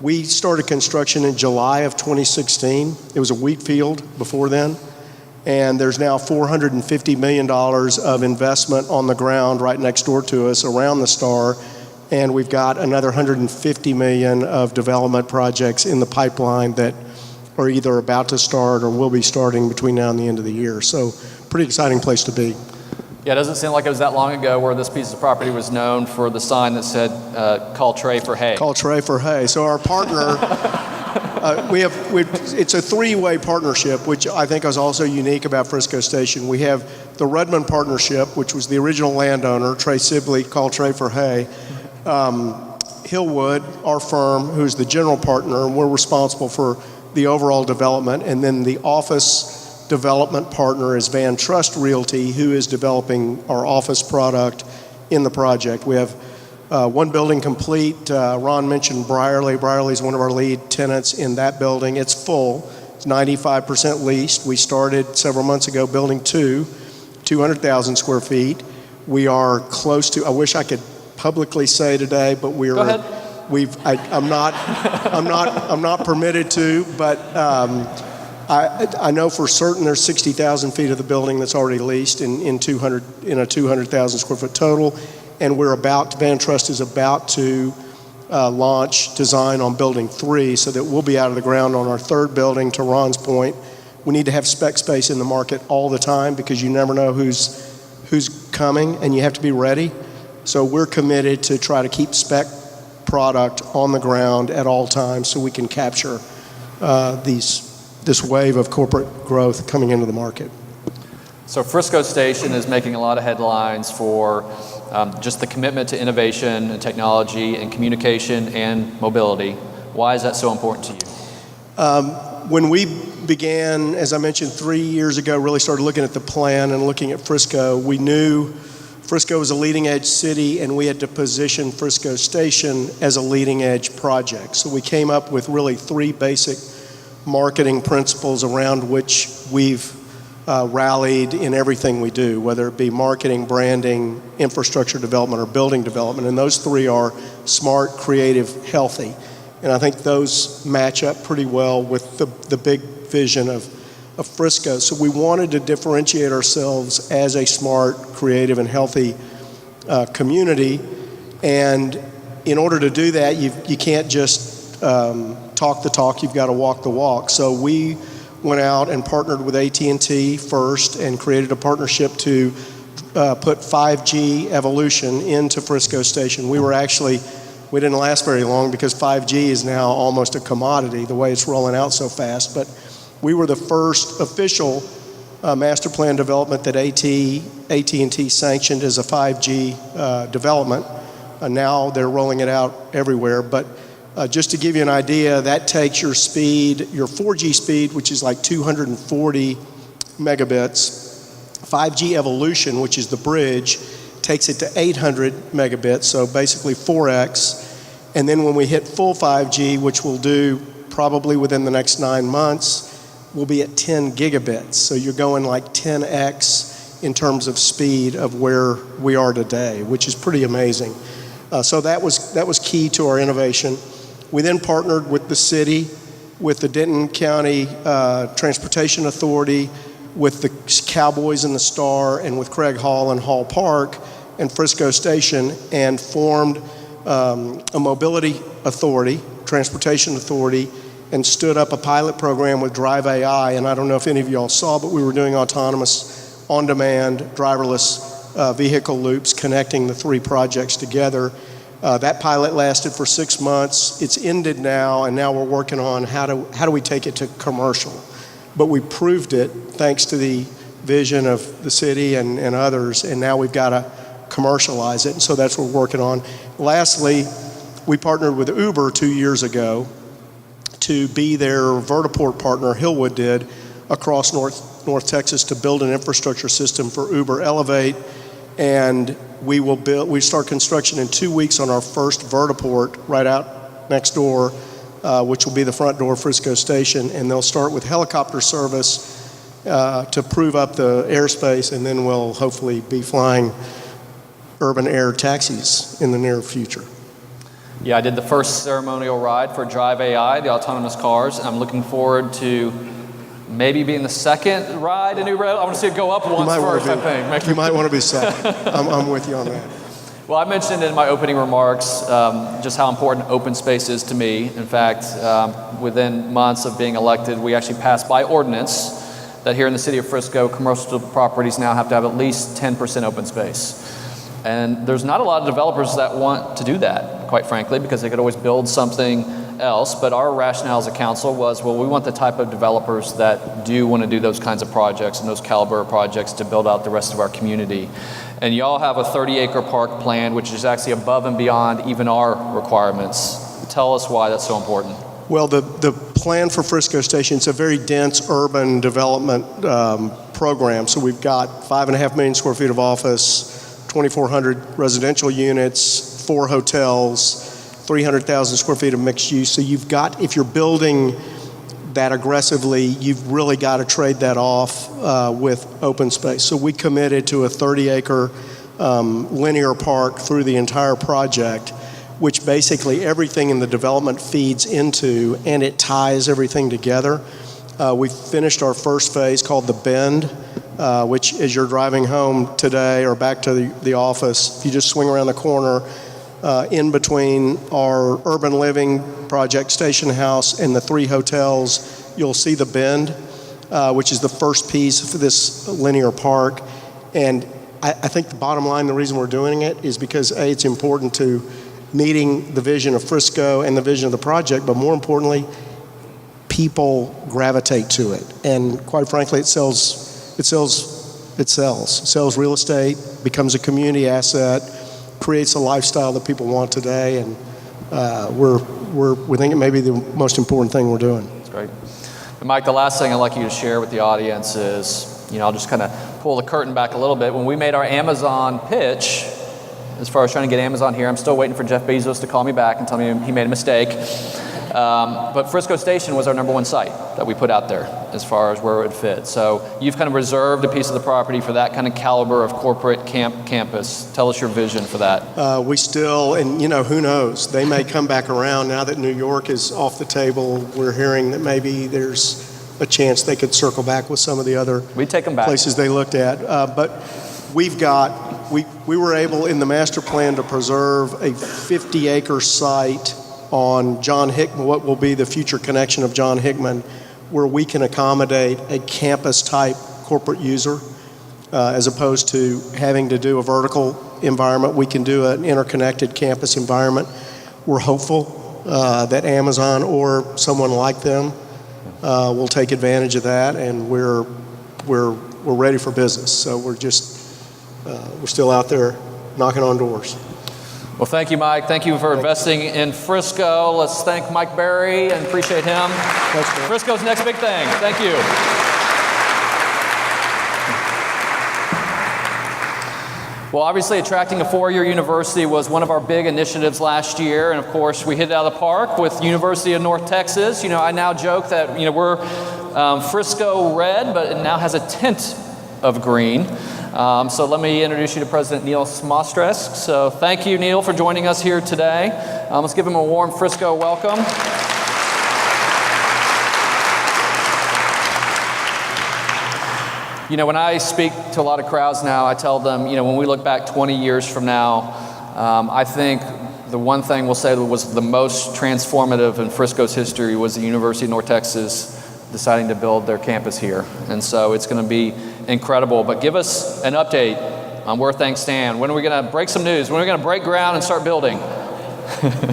we started construction in July of 2016. It was a wheat field before then. And there's now $450 million of investment on the ground right next door to us around the star. And we've got another $150 million of development projects in the pipeline that are either about to start or will be starting between now and the end of the year. So pretty exciting place to be. Yeah, it doesn't seem like it was that long ago where this piece of property was known for the sign that said, call Trey for hay. Call Trey for hay. So our partner, it's a three-way partnership, which I think is also unique about Frisco Station. We have the Redmond Partnership, which was the original landowner, Trey Sibley, call Trey for hay. Hillwood, our firm, who's the general partner, and we're responsible for the overall development, and then the office development partner is Van Trust Realty, who is developing our office product in the project. We have one building complete. Ron mentioned Brierley. Brierley is one of our lead tenants in that building. It's full. It's 95% leased. We started several months ago building 200,000 square feet. We are close to, I wish I could publicly say today, but we're Go ahead. I'm not permitted to, but I know for certain there's 60,000 feet of the building that's already leased in a 200,000 square foot total, and Van Trust is about to launch design on building 3, so that we'll be out of the ground on our 3rd building. To Ron's point, we need to have spec space in the market all the time because you never know who's coming, and you have to be ready. So we're committed to try to keep spec product on the ground at all times so we can capture this wave of corporate growth coming into the market. So Frisco Station is making a lot of headlines for just the commitment to innovation and technology and communication and mobility. Why is that so important to you? When we began, as I mentioned, 3 years ago, really started looking at the plan and looking at Frisco, we knew Frisco was a leading edge city, and we had to position Frisco Station as a leading edge project. So we came up with really 3 basic marketing principles around which we've rallied in everything we do, whether it be marketing, branding, infrastructure development, or building development. And those 3 are smart, creative, healthy. And I think those match up pretty well with the big vision of Frisco. So we wanted to differentiate ourselves as a smart, creative, and healthy community. And in order to do that, you can't just talk the talk, you've got to walk the walk. So we went out and partnered with AT&T first and created a partnership to put 5G evolution into Frisco Station. We didn't last very long because 5G is now almost a commodity, the way it's rolling out so fast. But we were the first official master plan development that AT&T sanctioned as a 5G development. Now they're rolling it out everywhere. But just to give you an idea, that takes your speed, your 4G speed, which is like 240 megabits. 5G evolution, which is the bridge, takes it to 800 megabits, so basically 4x. And then when we hit full 5G, which we'll do probably within the next 9 months, we'll be at 10 gigabits. So you're going like 10x in terms of speed of where we are today, which is pretty amazing. So that was key to our innovation. We then partnered with the city, with the Denton County Transportation Authority, with the Cowboys and the Star, and with Craig Hall and Hall Park and Frisco Station, and formed a mobility authority, transportation authority, and stood up a pilot program with Drive AI. And I don't know if any of y'all saw, but we were doing autonomous, on-demand, driverless vehicle loops connecting the 3 projects together. That pilot lasted for 6 months. It's ended now, and now we're working on how do we take it to commercial. But we proved it thanks to the vision of the city and others, and now we've got to commercialize it, and so that's what we're working on. Lastly, we partnered with Uber 2 years ago to be their vertiport partner, Hillwood did, across North Texas to build an infrastructure system for Uber Elevate, and we start construction in 2 weeks on our first vertiport right out next door, which will be the front door of Frisco Station, and they'll start with helicopter service to prove up the airspace, and then we'll hopefully be flying urban air taxis in the near future. Yeah, I did the first ceremonial ride for Drive AI, the autonomous cars. I'm looking forward to maybe being the second ride in Uber. I want to see it go up once first, I think. You might want to be second. I'm with you on that. Well, I mentioned in my opening remarks just how important open space is to me. In fact, within months of being elected, we actually passed by ordinance that here in the city of Frisco, commercial properties now have to have at least 10% open space. And there's not a lot of developers that want to do that, quite frankly, because they could always build something else. But our rationale as a council was, well, we want the type of developers that do want to do those kinds of projects and those caliber of projects to build out the rest of our community. And y'all have a 30-acre park plan, which is actually above and beyond even our requirements. Tell us why that's so important. Well, the plan for Frisco Station, it's a very dense urban development program. So we've got 5.5 million square feet of office, 2,400 residential units, 4 hotels, 300,000 square feet of mixed use. So you've got, if you're building that aggressively, you've really got to trade that off with open space. So we committed to a 30-acre linear park through the entire project, which basically everything in the development feeds into, and it ties everything together. We finished our first phase called the Bend, which as you're driving home today or back to the office, if you just swing around the corner, in between our urban living project, Station House, and the 3 hotels, you'll see the Bend, which is the first piece for this linear park. And I think the bottom line, the reason we're doing it is because A, it's important to meeting the vision of Frisco and the vision of the project, but more importantly, people gravitate to it. And quite frankly, it sells real estate, becomes a community asset, creates a lifestyle that people want today, and we think it may be the most important thing we're doing. That's great. And Mike, the last thing I'd like you to share with the audience is, I'll just kind of pull the curtain back a little bit. When we made our Amazon pitch, as far as trying to get Amazon here, I'm still waiting for Jeff Bezos to call me back and tell me he made a mistake. But Frisco Station was our #1 site that we put out there as far as where it would fit. So you've kind of reserved a piece of the property for that kind of caliber of corporate campus. Tell us your vision for that. We still, and who knows, they may come back around now that New York is off the table. We're hearing that maybe there's a chance they could circle back with some of the other places they looked at. But we were able in the master plan to preserve a 50-acre site on John Hickman, what will be the future connection of John Hickman, where we can accommodate a campus-type corporate user as opposed to having to do a vertical environment. We can do an interconnected campus environment. We're hopeful that Amazon or someone like them will take advantage of that, and we're ready for business. So we're still out there knocking on doors. Well, thank you, Mike. Thank you for investing in Frisco. Let's thank Mike Berry and appreciate him. Thanks, man. Frisco's next big thing. Thank you. Well, obviously, attracting a 4-year university was one of our big initiatives last year. And of course, we hit it out of the park with University of North Texas. I now joke that, we're Frisco red, but it now has a tint of green. So let me introduce you to President Neal Smatresk. So thank you, Neal, for joining us here today. Let's give him a warm Frisco welcome. When I speak to a lot of crowds now, I tell them, when we look back 20 years from now, I think the one thing we'll say that was the most transformative in Frisco's history was the University of North Texas deciding to build their campus here. And so it's going to be incredible. But give us an update on where things stand. When are we going to break some news? When are we going to break ground and start building?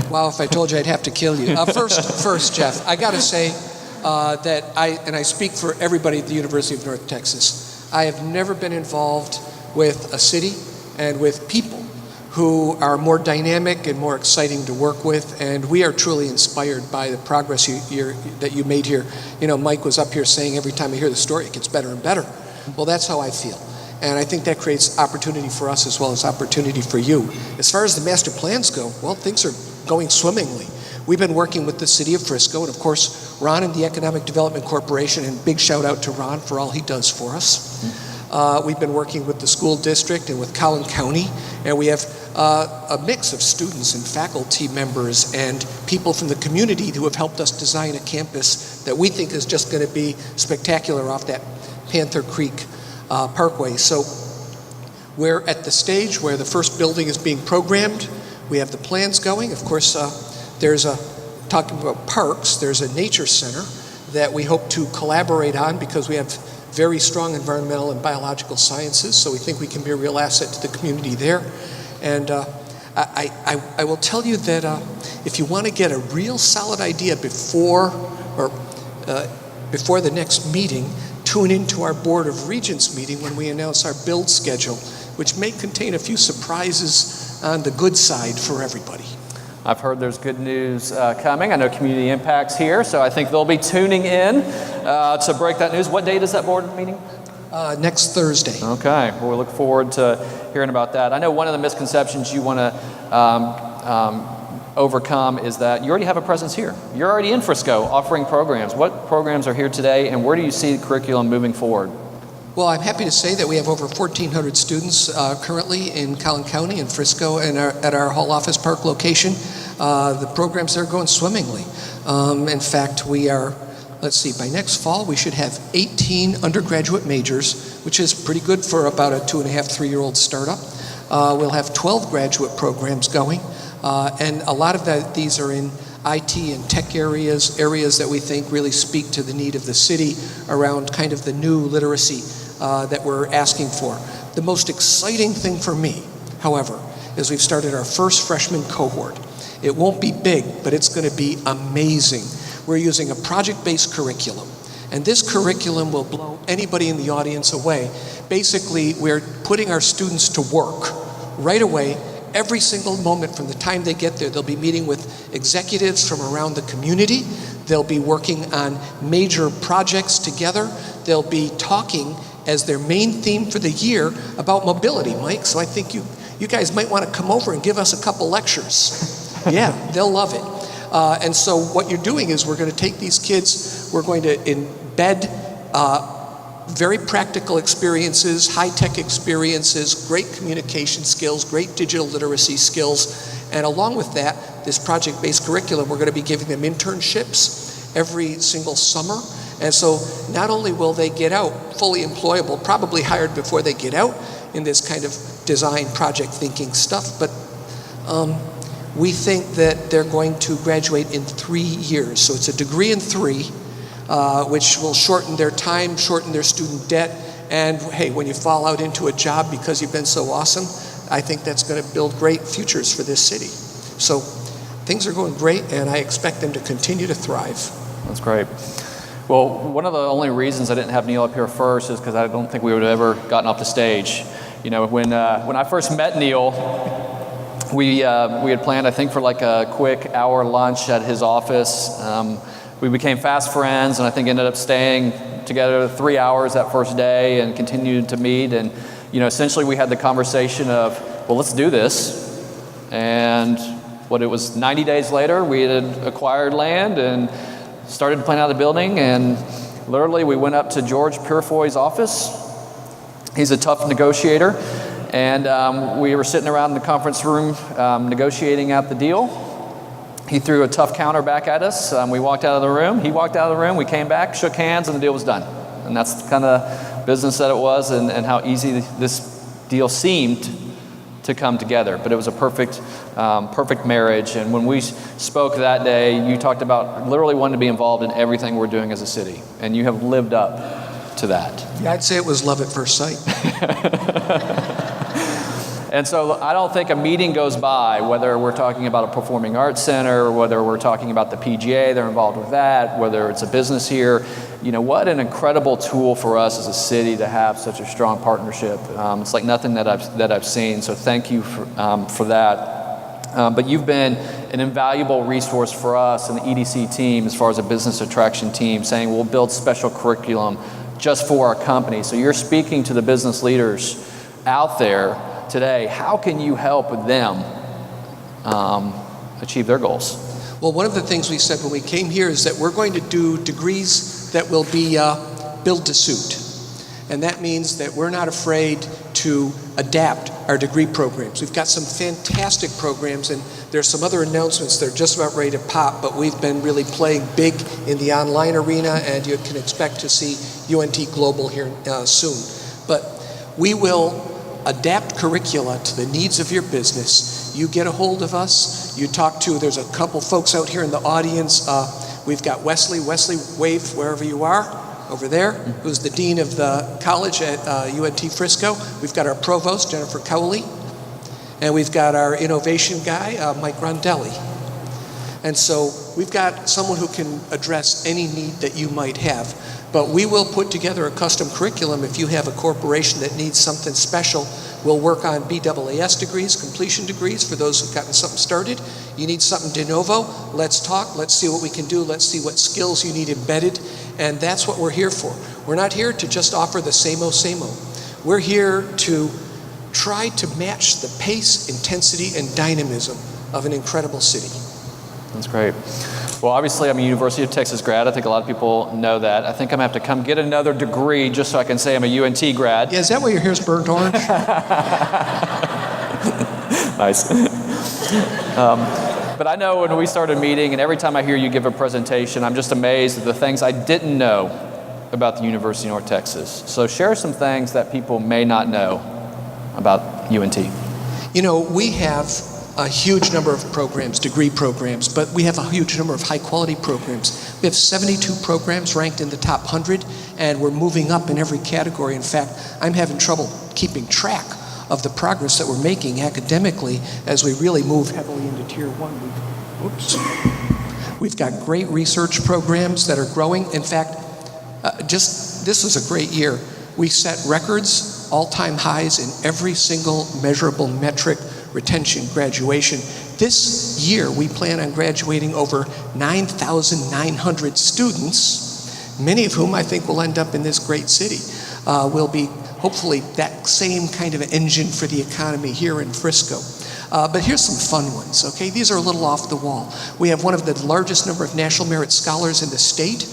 Wow, if I told you, I'd have to kill you. First, Jeff, I got to say that I speak for everybody at the University of North Texas. I have never been involved with a city and with people who are more dynamic and more exciting to work with, and we are truly inspired by the progress that you made here. Mike was up here saying every time I hear the story, it gets better and better. Well, that's how I feel, and I think that creates opportunity for us as well as opportunity for you. As far as the master plans go, well, things are going swimmingly. We've been working with the city of Frisco, and of course, Ron and the Economic Development Corporation, and big shout out to Ron for all he does for us. We've been working with the school district and with Collin County, and we have a mix of students and faculty members and people from the community who have helped us design a campus that we think is just going to be spectacular off that Panther Creek Parkway. So we're at the stage where the first building is being programmed. We have the plans going. Of course, talking about parks, there's a nature center that we hope to collaborate on because we have very strong environmental and biological sciences, so we think we can be a real asset to the community there. And I will tell you that if you want to get a real solid idea before the next meeting, tune into our Board of Regents meeting when we announce our build schedule, which may contain a few surprises on the good side for everybody. I've heard there's good news coming. I know Community Impact's here, so I think they'll be tuning in to break that news. What date is that board meeting? Next Thursday. Okay, well, we look forward to hearing about that. I know one of the misconceptions you want to overcome is that you already have a presence here. You're already in Frisco offering programs. What programs are here today, and where do you see the curriculum moving forward? Well, I'm happy to say that we have over 1,400 students currently in Collin County and Frisco and at our Hall Office Park location. The programs are going swimmingly. In fact, we are let's see, by next fall, we should have 18 undergraduate majors, which is pretty good for about a 2.5, 3-year-old startup. We'll have 12 graduate programs going, and a lot of these are in IT and tech areas that we think really speak to the need of the city around kind of the new literacy that we're asking for. The most exciting thing for me, however, is we've started our first freshman cohort. It won't be big, but it's going to be amazing. We're using a project-based curriculum, and this curriculum will blow anybody in the audience away. Basically, we're putting our students to work right away. Every single moment from the time they get there, they'll be meeting with executives from around the community. They'll be working on major projects together. They'll be talking as their main theme for the year about mobility, Mike. So I think you guys might want to come over and give us a couple lectures. Yeah, they'll love it. And so what you're doing is we're going to take these kids, we're going to embed very practical experiences, high-tech experiences, great communication skills, great digital literacy skills, and along with that, this project-based curriculum, we're going to be giving them internships every single summer. And so not only will they get out fully employable, probably hired before they get out in this kind of design project thinking stuff, but we think that they're going to graduate in 3 years. So it's a degree in 3, which will shorten their time, shorten their student debt, and hey, when you fall out into a job because you've been so awesome, I think that's going to build great futures for this city. So things are going great, and I expect them to continue to thrive. That's great. Well, one of the only reasons I didn't have Neal up here first is because I don't think we would have ever gotten off the stage. You know, when I first met Neal, we had planned, I think, for like a quick hour lunch at his office. We became fast friends, and I think ended up staying together 3 hours that first day and continued to meet. And, you know, essentially we had the conversation of, well, let's do this. And it was 90 days later, we had acquired land and started planning out the building. And literally we went up to George Purifoy's office. He's a tough negotiator. And we were sitting around in the conference room negotiating out the deal. He threw a tough counter back at us. We walked out of the room. He walked out of the room. We came back, shook hands, and the deal was done. And that's the kind of business that it was, and how easy this deal seemed to come together. But it was a perfect marriage. And when we spoke that day, you talked about literally wanting to be involved in everything we're doing as a city. And you have lived up to that. Yeah, I'd say it was love at first sight. And so I don't think a meeting goes by, whether we're talking about a performing arts center, whether we're talking about the PGA, they're involved with that, whether it's a business here. You know, what an incredible tool for us as a city to have such a strong partnership. It's like nothing that I've seen, so thank you for that. But you've been an invaluable resource for us and the EDC team as far as a business attraction team, saying we'll build special curriculum just for our company. So you're speaking to the business leaders out there today. How can you help them achieve their goals? Well, one of the things we said when we came here is that we're going to do degrees that will be built to suit. And that means that we're not afraid to adapt our degree programs. We've got some fantastic programs, and there's some other announcements that are just about ready to pop, but we've been really playing big in the online arena, and you can expect to see UNT Global here soon. But we will adapt curricula to the needs of your business. You get a hold of us, you talk to, there's a couple folks out here in the audience. We've got Wesley, wave wherever you are, over there, who's the dean of the college at UNT Frisco. We've got our provost, Jennifer Cowley, and we've got our innovation guy, Mike Rondelli. And so we've got someone who can address any need that you might have. But we will put together a custom curriculum if you have a corporation that needs something special. We'll work on BAAS degrees, completion degrees for those who've gotten something started. You need something de novo, let's talk, let's see what we can do, let's see what skills you need embedded, and that's what we're here for. We're not here to just offer the same-o. We're here to try to match the pace, intensity, and dynamism of an incredible city. That's great. Well, obviously, I'm a University of Texas grad. I think a lot of people know that. I think I'm going to have to come get another degree just so I can say I'm a UNT grad. Yeah, is that why your hair's burnt orange? Nice. But I know when we start a meeting, and every time I hear you give a presentation, I'm just amazed at the things I didn't know about the University of North Texas. So share some things that people may not know about UNT. You know, we have a huge number of programs, degree programs, but we have a huge number of high-quality programs. We have 72 programs ranked in the top 100, and we're moving up in every category. In fact, I'm having trouble keeping track of the progress that we're making academically as we really move heavily into Tier 1. We've got great research programs that are growing. In fact, this was a great year. We set records, all-time highs in every single measurable metric, retention, graduation. This year, we plan on graduating over 9,900 students, many of whom I think will end up in this great city. Will be hopefully that same kind of engine for the economy here in Frisco. But here's some fun ones, okay? These are a little off the wall. We have one of the largest number of National Merit Scholars in the state,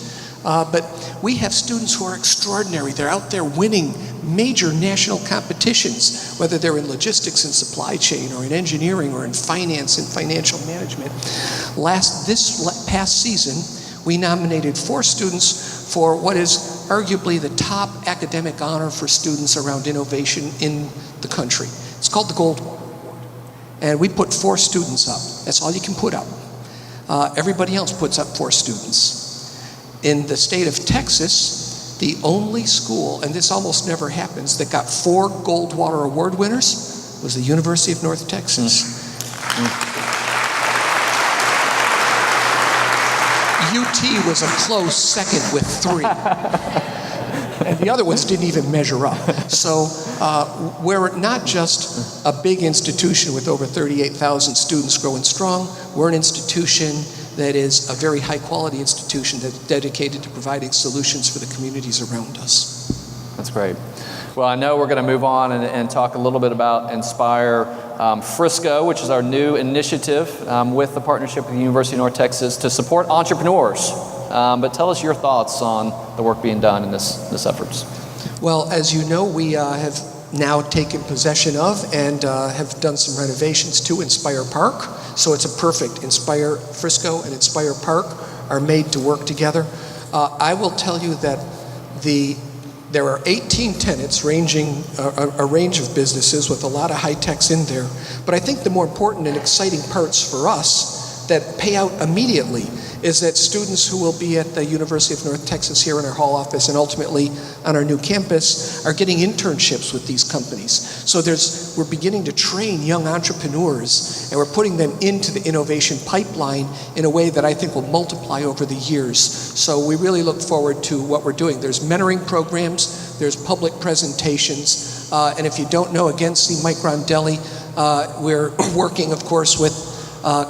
but we have students who are extraordinary. They're out there winning major national competitions, whether they're in logistics and supply chain, or in engineering, or in finance and financial management. This past season, we nominated 4 students for what is arguably the top academic honor for students around innovation in the country. It's called the Goldwater Award. And we put 4 students up. That's all you can put up. Everybody else puts up 4 students. In the state of Texas, the only school, and this almost never happens, that got 4 Goldwater Award winners was the University of North Texas. UT was a close second with 3. And the other ones didn't even measure up. So we're not just a big institution with over 38,000 students growing strong. We're an institution that is a very high quality institution that's dedicated to providing solutions for the communities around us. That's great. Well, I know we're going to move on and talk a little bit about Inspire Frisco, which is our new initiative with the partnership with the University of North Texas to support entrepreneurs. But tell us your thoughts on the work being done in this efforts. Well, as you know, we have now taken possession of and have done some renovations to Inspire Park. So it's a perfect Inspire Frisco and Inspire Park are made to work together. I will tell you that there are 18 tenants ranging a range of businesses with a lot of high techs in there. But I think the more important and exciting parts for us that pay out immediately is that students who will be at the University of North Texas here in our hall office and ultimately on our new campus are getting internships with these companies. So we're beginning to train young entrepreneurs, and we're putting them into the innovation pipeline in a way that I think will multiply over the years. So we really look forward to what we're doing. There's mentoring programs, there's public presentations, and if you don't know, again, see Mike Rondelli. We're working, of course, with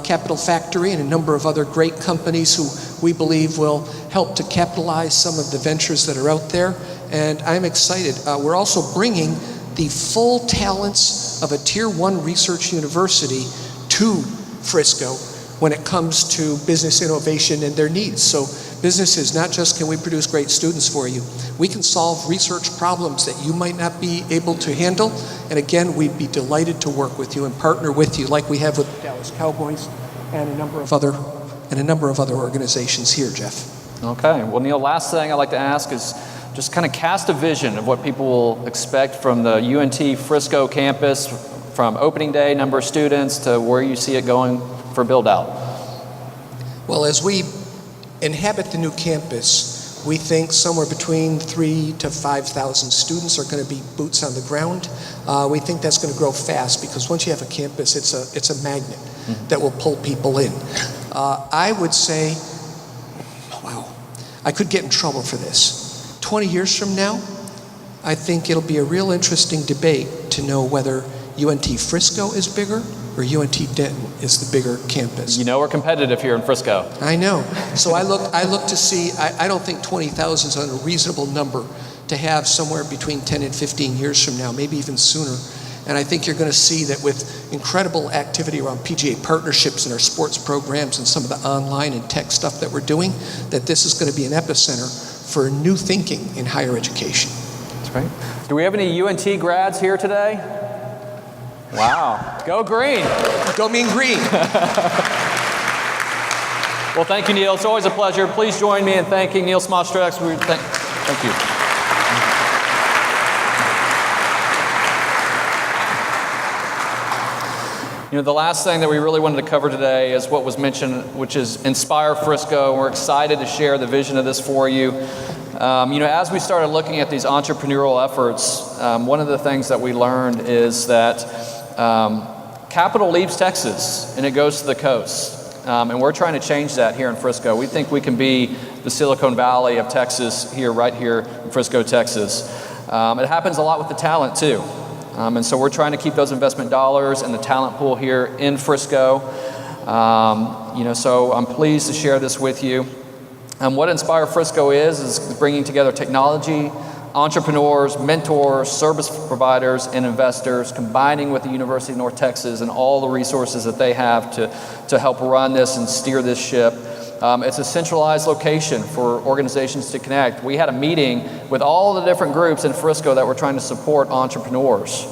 Capital Factory and a number of other great companies who we believe will help to capitalize some of the ventures that are out there. And I'm excited. We're also bringing the full talents of a Tier 1 research university to Frisco when it comes to business innovation and their needs. So businesses, not just can we produce great students for you, we can solve research problems that you might not be able to handle. And again, we'd be delighted to work with you and partner with you like we have with the Dallas Cowboys and a number of other organizations here, Jeff. Okay. Well, Neal, last thing I'd like to ask is just kind of cast a vision of what people will expect from the UNT Frisco campus from opening day, number of students, to where you see it going for build out. Well, as we inhabit the new campus, we think somewhere between 3,000 to 5,000 students are going to be boots on the ground. We think that's going to grow fast because once you have a campus, it's a magnet that will pull people in. I would say, wow, I could get in trouble for this. 20 years from now, I think it'll be a real interesting debate to know whether UNT Frisco is bigger or UNT Denton is the bigger campus. You know we're competitive here in Frisco. I know. So I look to see, I don't think 20,000 is a reasonable number to have somewhere between 10 and 15 years from now, maybe even sooner. And I think you're going to see that with incredible activity around PGA partnerships and our sports programs and some of the online and tech stuff that we're doing, that this is going to be an epicenter for new thinking in higher education. That's right. Do we have any UNT grads here today? Wow. Go green. Go mean green. Well, thank you, Neal. It's always a pleasure. Please join me in thanking Neal Smatresk. Thank you. You know, the last thing that we really wanted to cover today is what was mentioned, which is Inspire Frisco. We're excited to share the vision of this for you. You know, as we started looking at these entrepreneurial efforts, one of the things that we learned is that capital leaves Texas and it goes to the coast. And we're trying to change that here in Frisco. We think we can be the Silicon Valley of Texas right here in Frisco, Texas. It happens a lot with the talent too. And so we're trying to keep those investment dollars and the talent pool here in Frisco. You know, so I'm pleased to share this with you. What Inspire Frisco is bringing together technology, entrepreneurs, mentors, service providers, and investors, combining with the University of North Texas and all the resources that they have to help run this and steer this ship. It's a centralized location for organizations to connect. We had a meeting with all the different groups in Frisco that were trying to support entrepreneurs,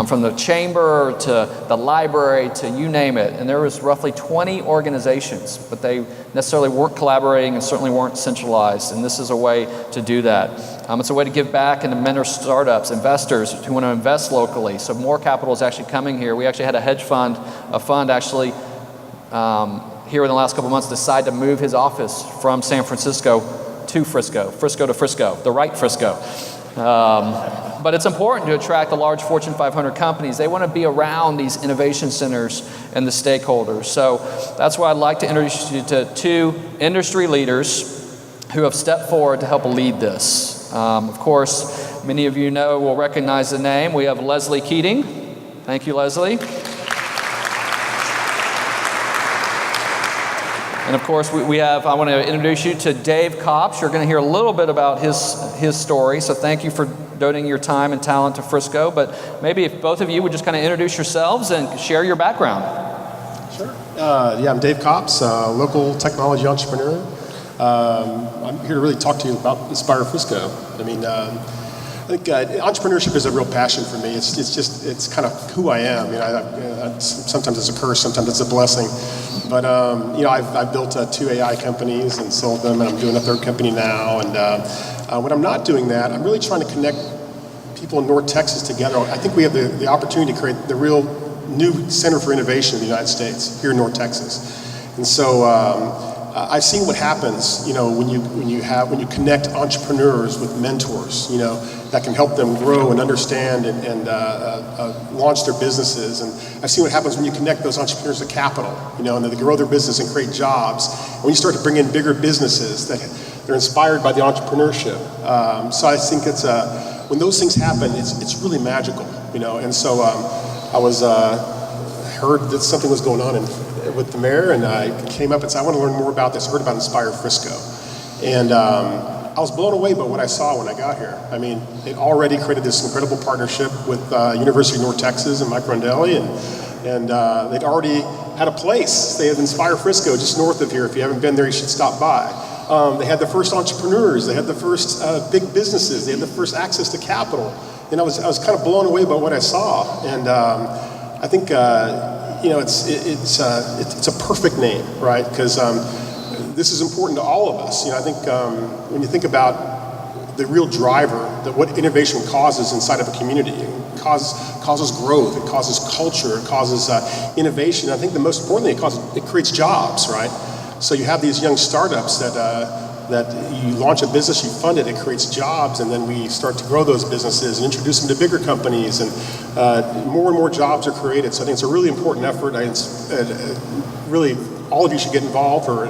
from the chamber to the library to you name it. And there was roughly 20 organizations, but they necessarily weren't collaborating and certainly weren't centralized. And this is a way to do that. It's a way to give back and to mentor startups, investors who want to invest locally. So more capital is actually coming here. We actually had a fund actually here in the last couple of months decide to move his office from San Francisco to Frisco to Frisco, the right Frisco. But it's important to attract the large Fortune 500 companies. They want to be around these innovation centers and the stakeholders. So that's why I'd like to introduce you to two industry leaders who have stepped forward to help lead this. Of course, many of you will recognize the name. We have Leslie Keating. Thank you, Leslie. And of course, I want to introduce you to Dave Kops. You're going to hear a little bit about his story. So thank you for donating your time and talent to Frisco. But maybe if both of you would just kind of introduce yourselves and share your background. Sure. I'm Dave Kops, local technology entrepreneur. I'm here to really talk to you about Inspire Frisco. I mean, I think entrepreneurship is a real passion for me. It's kind of who I am. You know, sometimes it's a curse, sometimes it's a blessing. But you know, I've built 2 AI companies and sold them, and I'm doing a 3rd company now. And when I'm not doing that, I'm really trying to connect people in North Texas together. I think we have the opportunity to create the real new center for innovation in the United States here in North Texas. And so I've seen what happens, you know, when you connect entrepreneurs with mentors, you know, that can help them grow and understand and launch their businesses. And I've seen what happens when you connect those entrepreneurs to capital, you know, and they grow their business and create jobs. And when you start to bring in bigger businesses that they're inspired by the entrepreneurship. So I think it's when those things happen, it's really magical, you know. And so I was heard that something was going on with the mayor, and I came up and said, I want to learn more about this. I heard about Inspire Frisco. And I was blown away by what I saw when I got here. I mean, it already created this incredible partnership with University of North Texas and Mike Rondelli, and they'd already had a place. They had Inspire Frisco just north of here. If you haven't been there, you should stop by. They had the first entrepreneurs. They had the first big businesses. They had the first access to capital. And I was kind of blown away by what I saw. And I think you know, it's a perfect name, right? Because this is important to all of us. You know, I think when you think about the real driver, that what innovation causes inside of a community, it causes growth, it causes culture, it causes innovation. I think the most important thing, it creates jobs, right? So you have these young startups that you launch a business, you fund it, it creates jobs, and then we start to grow those businesses and introduce them to bigger companies, and more and more jobs are created. So I think it's a really important effort. Really, all of you should get involved or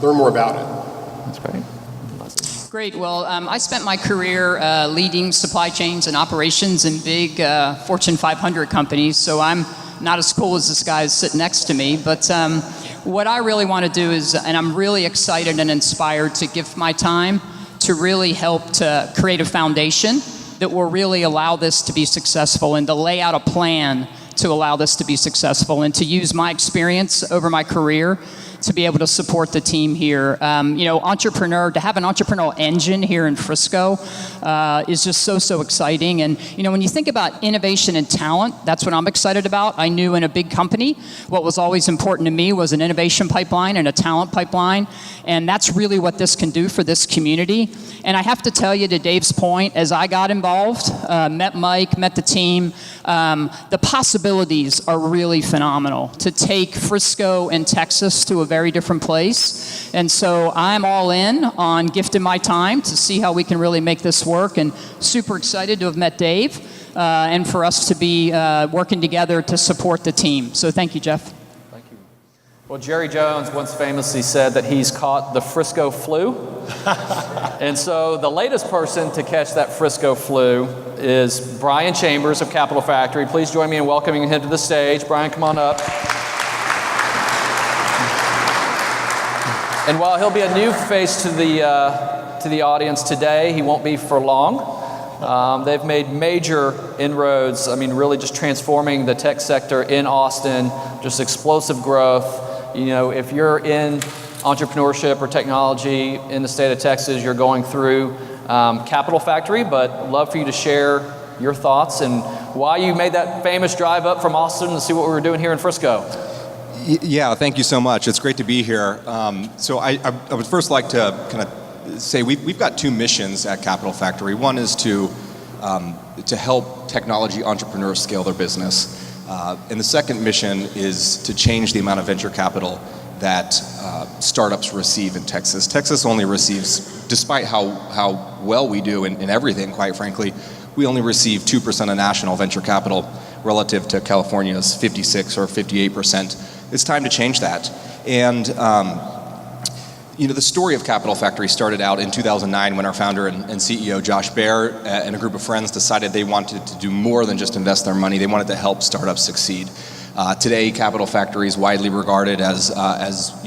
learn more about it. That's great. Great. Well, I spent my career leading supply chains and operations in big Fortune 500 companies, so I'm not as cool as this guy sitting next to me, but what I really want to do is, and I'm really excited and inspired to give my time to really help to create a foundation that will really allow this to be successful and to lay out a plan to allow this to be successful and to use my experience over my career to be able to support the team here. To have an entrepreneurial engine here in Frisco is just so exciting. And, when you think about innovation and talent, that's what I'm excited about. I knew in a big company, what was always important to me was an innovation pipeline and a talent pipeline. And that's really what this can do for this community. And I have to tell you, to Dave's point, as I got involved, met Mike, met the team, the possibilities are really phenomenal to take Frisco and Texas to a very different place. And so I'm all in on gifting my time to see how we can really make this work, and super excited to have met Dave and for us to be working together to support the team. So thank you, Jeff. Well, Jerry Jones once famously said that he's caught the Frisco flu. And so the latest person to catch that Frisco flu is Bryant Chambers of Capital Factory. Please join me in welcoming him to the stage. Brian, come on up. And while he'll be a new face to the audience today, he won't be for long. They've made major inroads, really just transforming the tech sector in Austin, just explosive growth. If you're in entrepreneurship or technology in the state of Texas, you're going through Capital Factory, but love for you to share your thoughts and why you made that famous drive up from Austin to see what we were doing here in Frisco. Yeah, thank you so much. It's great to be here. So I would first like to kind of say we've got two missions at Capital Factory. One is to help technology entrepreneurs scale their business. And the second mission is to change the amount of venture capital that startups receive in Texas. Texas only receives, despite how well we do in everything, quite frankly, we only receive 2% of national venture capital relative to California's 56 or 58%. It's time to change that. And the story of Capital Factory started out in 2009 when our founder and CEO, Josh Baer, and a group of friends decided they wanted to do more than just invest their money. They wanted to help startups succeed. Today, Capital Factory is widely regarded as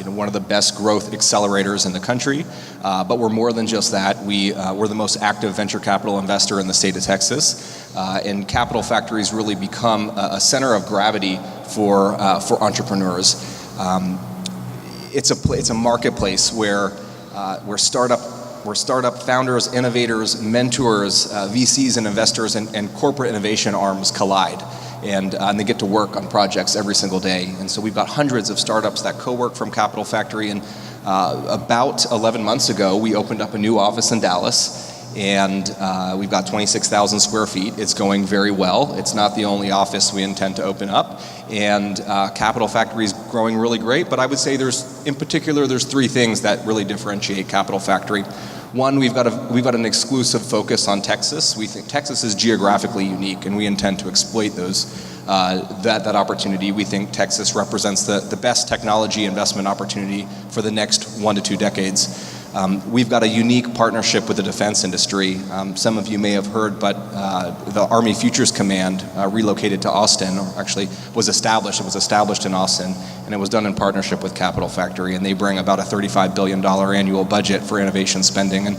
one of the best growth accelerators in the country. But we're more than just that. We're the most active venture capital investor in the state of Texas. And Capital Factory's really become a center of gravity for entrepreneurs. It's a marketplace where startup founders, innovators, mentors, VCs and investors and corporate innovation arms collide. And they get to work on projects every single day. And so we've got hundreds of startups that co-work from Capital Factory. And about 11 months ago, we opened up a new office in Dallas. And we've got 26,000 square feet. It's going very well. It's not the only office we intend to open up. And Capital Factory is growing really great. But I would say there's three things that really differentiate Capital Factory. One, we've got an exclusive focus on Texas. We think Texas is geographically unique, and we intend to exploit that opportunity. We think Texas represents the best technology investment opportunity for the next 1 to 2 decades. We've got a unique partnership with the defense industry. Some of you may have heard, but the Army Futures Command relocated to Austin, or actually was established. It was established in Austin, and it was done in partnership with Capital Factory. And they bring about a $35 billion annual budget for innovation spending, and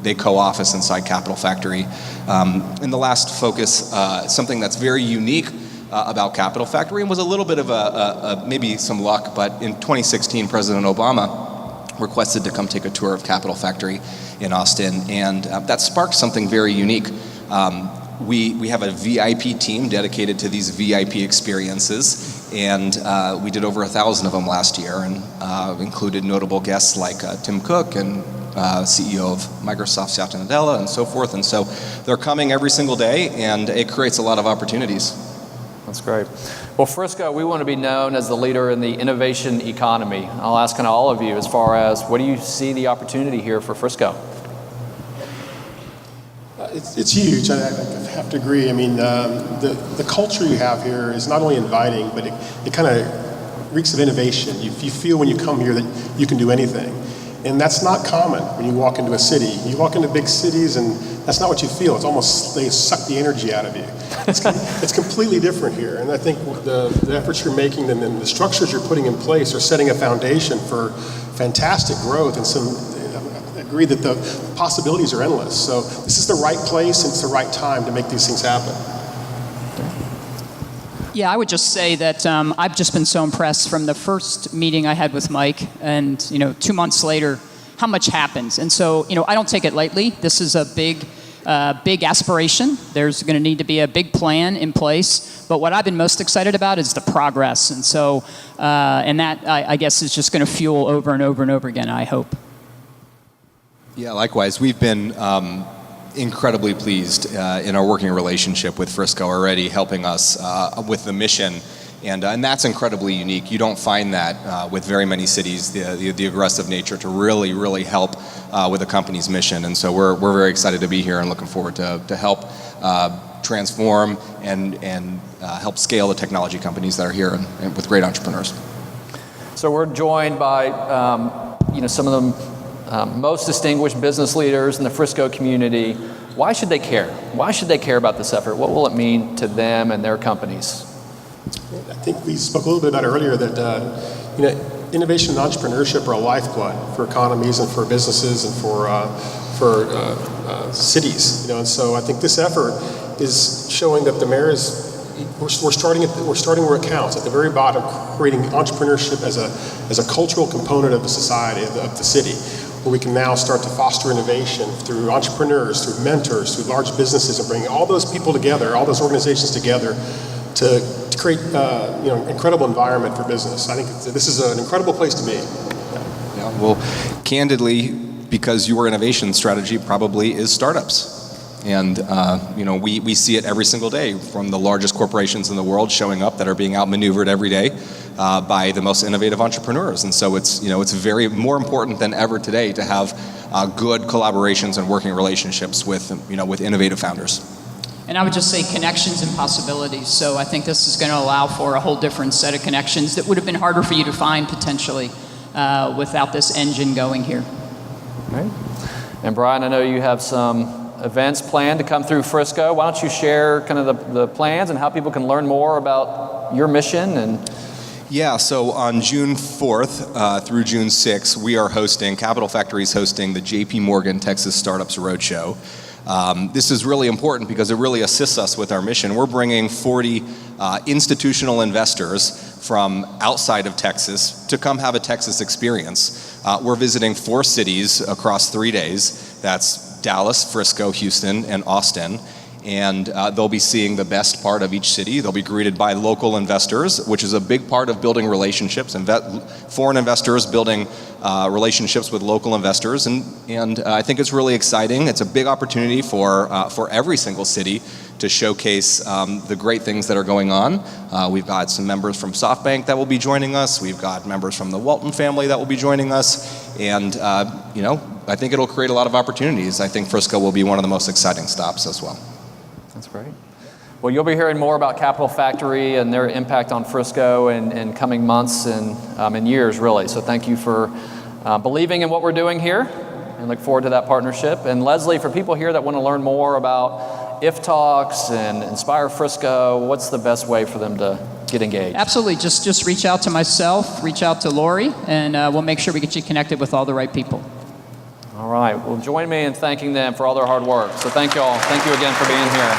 they co-office inside Capital Factory. And the last focus, something that's very unique about Capital Factory, and was a little bit of maybe some luck, but in 2016, President Obama requested to come take a tour of Capital Factory in Austin, and that sparked something very unique. We have a VIP team dedicated to these VIP experiences, and we did over 1,000 of them last year, and included notable guests like Tim Cook and CEO of Microsoft, Satya Nadella, and so forth. And so they're coming every single day, and it creates a lot of opportunities. That's great. Well, Frisco, we want to be known as the leader in the innovation economy. I'll ask kind of all of you as far as what do you see the opportunity here for Frisco? It's huge. I have to agree. I mean, the culture you have here is not only inviting, but it kind of reeks of innovation. You feel when you come here that you can do anything. And that's not common when you walk into a city. You walk into big cities and that's not what you feel. It's almost, they suck the energy out of you. It's completely different here. And I think the efforts you're making and the structures you're putting in place are setting a foundation for fantastic growth and I agree that the possibilities are endless. So this is the right place and it's the right time to make these things happen. Yeah, I would just say that I've just been so impressed from the first meeting I had with Mike, and 2 months later, how much happens. And so, I don't take it lightly. This is a big aspiration. There's going to need to be a big plan in place. But what I've been most excited about is the progress. And so, and that I guess is just going to fuel over and over and over again, I hope. Yeah, likewise. We've been incredibly pleased in our working relationship with Frisco already, helping us with the mission. And that's incredibly unique. You don't find that with very many cities, the aggressive nature to really help with a company's mission. And so we're very excited to be here and looking forward to help transform and help scale the technology companies that are here and with great entrepreneurs. So we're joined by some of the most distinguished business leaders in the Frisco community. Why should they care? Why should they care about this effort? What will it mean to them and their companies? I think we spoke a little bit about earlier that innovation and entrepreneurship are a lifeblood for economies and for businesses and for cities. And so I think this effort is showing that the mayor is. We're starting where it counts, at the very bottom, creating entrepreneurship as a cultural component of the society, of the city, where we can now start to foster innovation through entrepreneurs, through mentors, through large businesses, and bring all those people together, all those organizations together to create incredible environment for business. I think this is an incredible place to be. Yeah, well, candidly, because your innovation strategy probably is startups. And we see it every single day from the largest corporations in the world showing up that are being outmaneuvered every day by the most innovative entrepreneurs. And so it's very more important than ever today to have good collaborations and working relationships with innovative founders. And I would just say connections and possibilities. So I think this is going to allow for a whole different set of connections that would have been harder for you to find potentially without this engine going here. Right. And Brian, I know you have some events planned to come through Frisco. Why don't you share kind of the plans and how people can learn more about your mission? And yeah, so on June 4th through June 6th, Capital Factory is hosting the JP Morgan Texas Startups Roadshow. This is really important because it really assists us with our mission. We're bringing 40 institutional investors from outside of Texas to come have a Texas experience. We're visiting 4 cities across 3 days. That's Dallas, Frisco, Houston, and Austin. And they'll be seeing the best part of each city. They'll be greeted by local investors, which is a big part of building relationships, foreign investors building relationships with local investors. And I think it's really exciting. It's a big opportunity for every single city to showcase the great things that are going on. We've got some members from SoftBank that will be joining us. We've got members from the Walton family that will be joining us. And, I think it'll create a lot of opportunities. I think Frisco will be one of the most exciting stops as well. That's great. Well, you'll be hearing more about Capital Factory and their impact on Frisco in coming months and years, really. So thank you for believing in what we're doing here, and look forward to that partnership. And Leslie, for people here that want to learn more about IF Talks and Inspire Frisco, what's the best way for them to get engaged? Absolutely. Just reach out to myself, reach out to Lori, and we'll make sure we get you connected with all the right people. All right. Well, join me in thanking them for all their hard work. So thank you all. Thank you again for being here.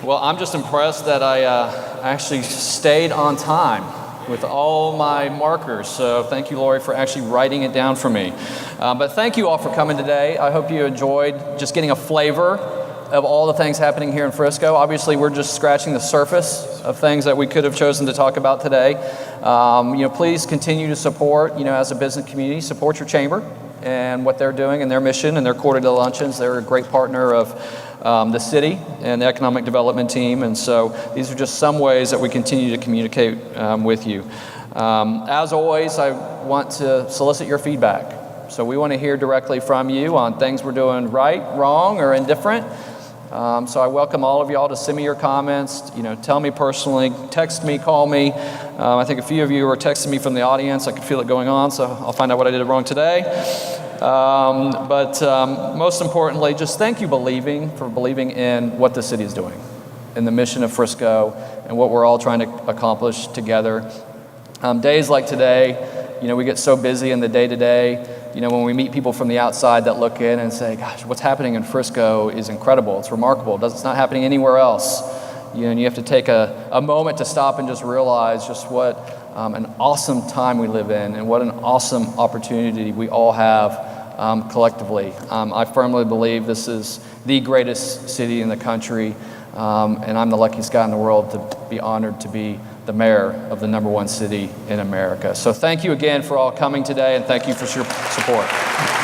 Well, I'm just impressed that I actually stayed on time with all my markers. So thank you, Lori, for actually writing it down for me. But thank you all for coming today. I hope you enjoyed just getting a flavor of all the things happening here in Frisco. Obviously, we're just scratching the surface of things that we could have chosen to talk about today. Please continue to support, as a business community, support your chamber and what they're doing and their mission and their quarterly luncheons. They're a great partner of the city and the economic development team. And so these are just some ways that we continue to communicate with you. As always, I want to solicit your feedback. So we want to hear directly from you on things we're doing right, wrong, or indifferent. So I welcome all of y'all to send me your comments, tell me personally, text me, call me. I think a few of you are texting me from the audience. I can feel it going on, so I'll find out what I did wrong today. But most importantly, just thank you for believing in what the city is doing, in the mission of Frisco, and what we're all trying to accomplish together. Days like today, we get so busy in the day-to-day, when we meet people from the outside that look in and say, gosh, what's happening in Frisco is incredible, it's remarkable, it's not happening anywhere else. And you have to take a moment to stop and just realize just what an awesome time we live in and what an awesome opportunity we all have collectively. I firmly believe this is the greatest city in the country, and I'm the luckiest guy in the world to be honored to be the mayor of the #1 city in America. So thank you again for all coming today, and thank you for your support.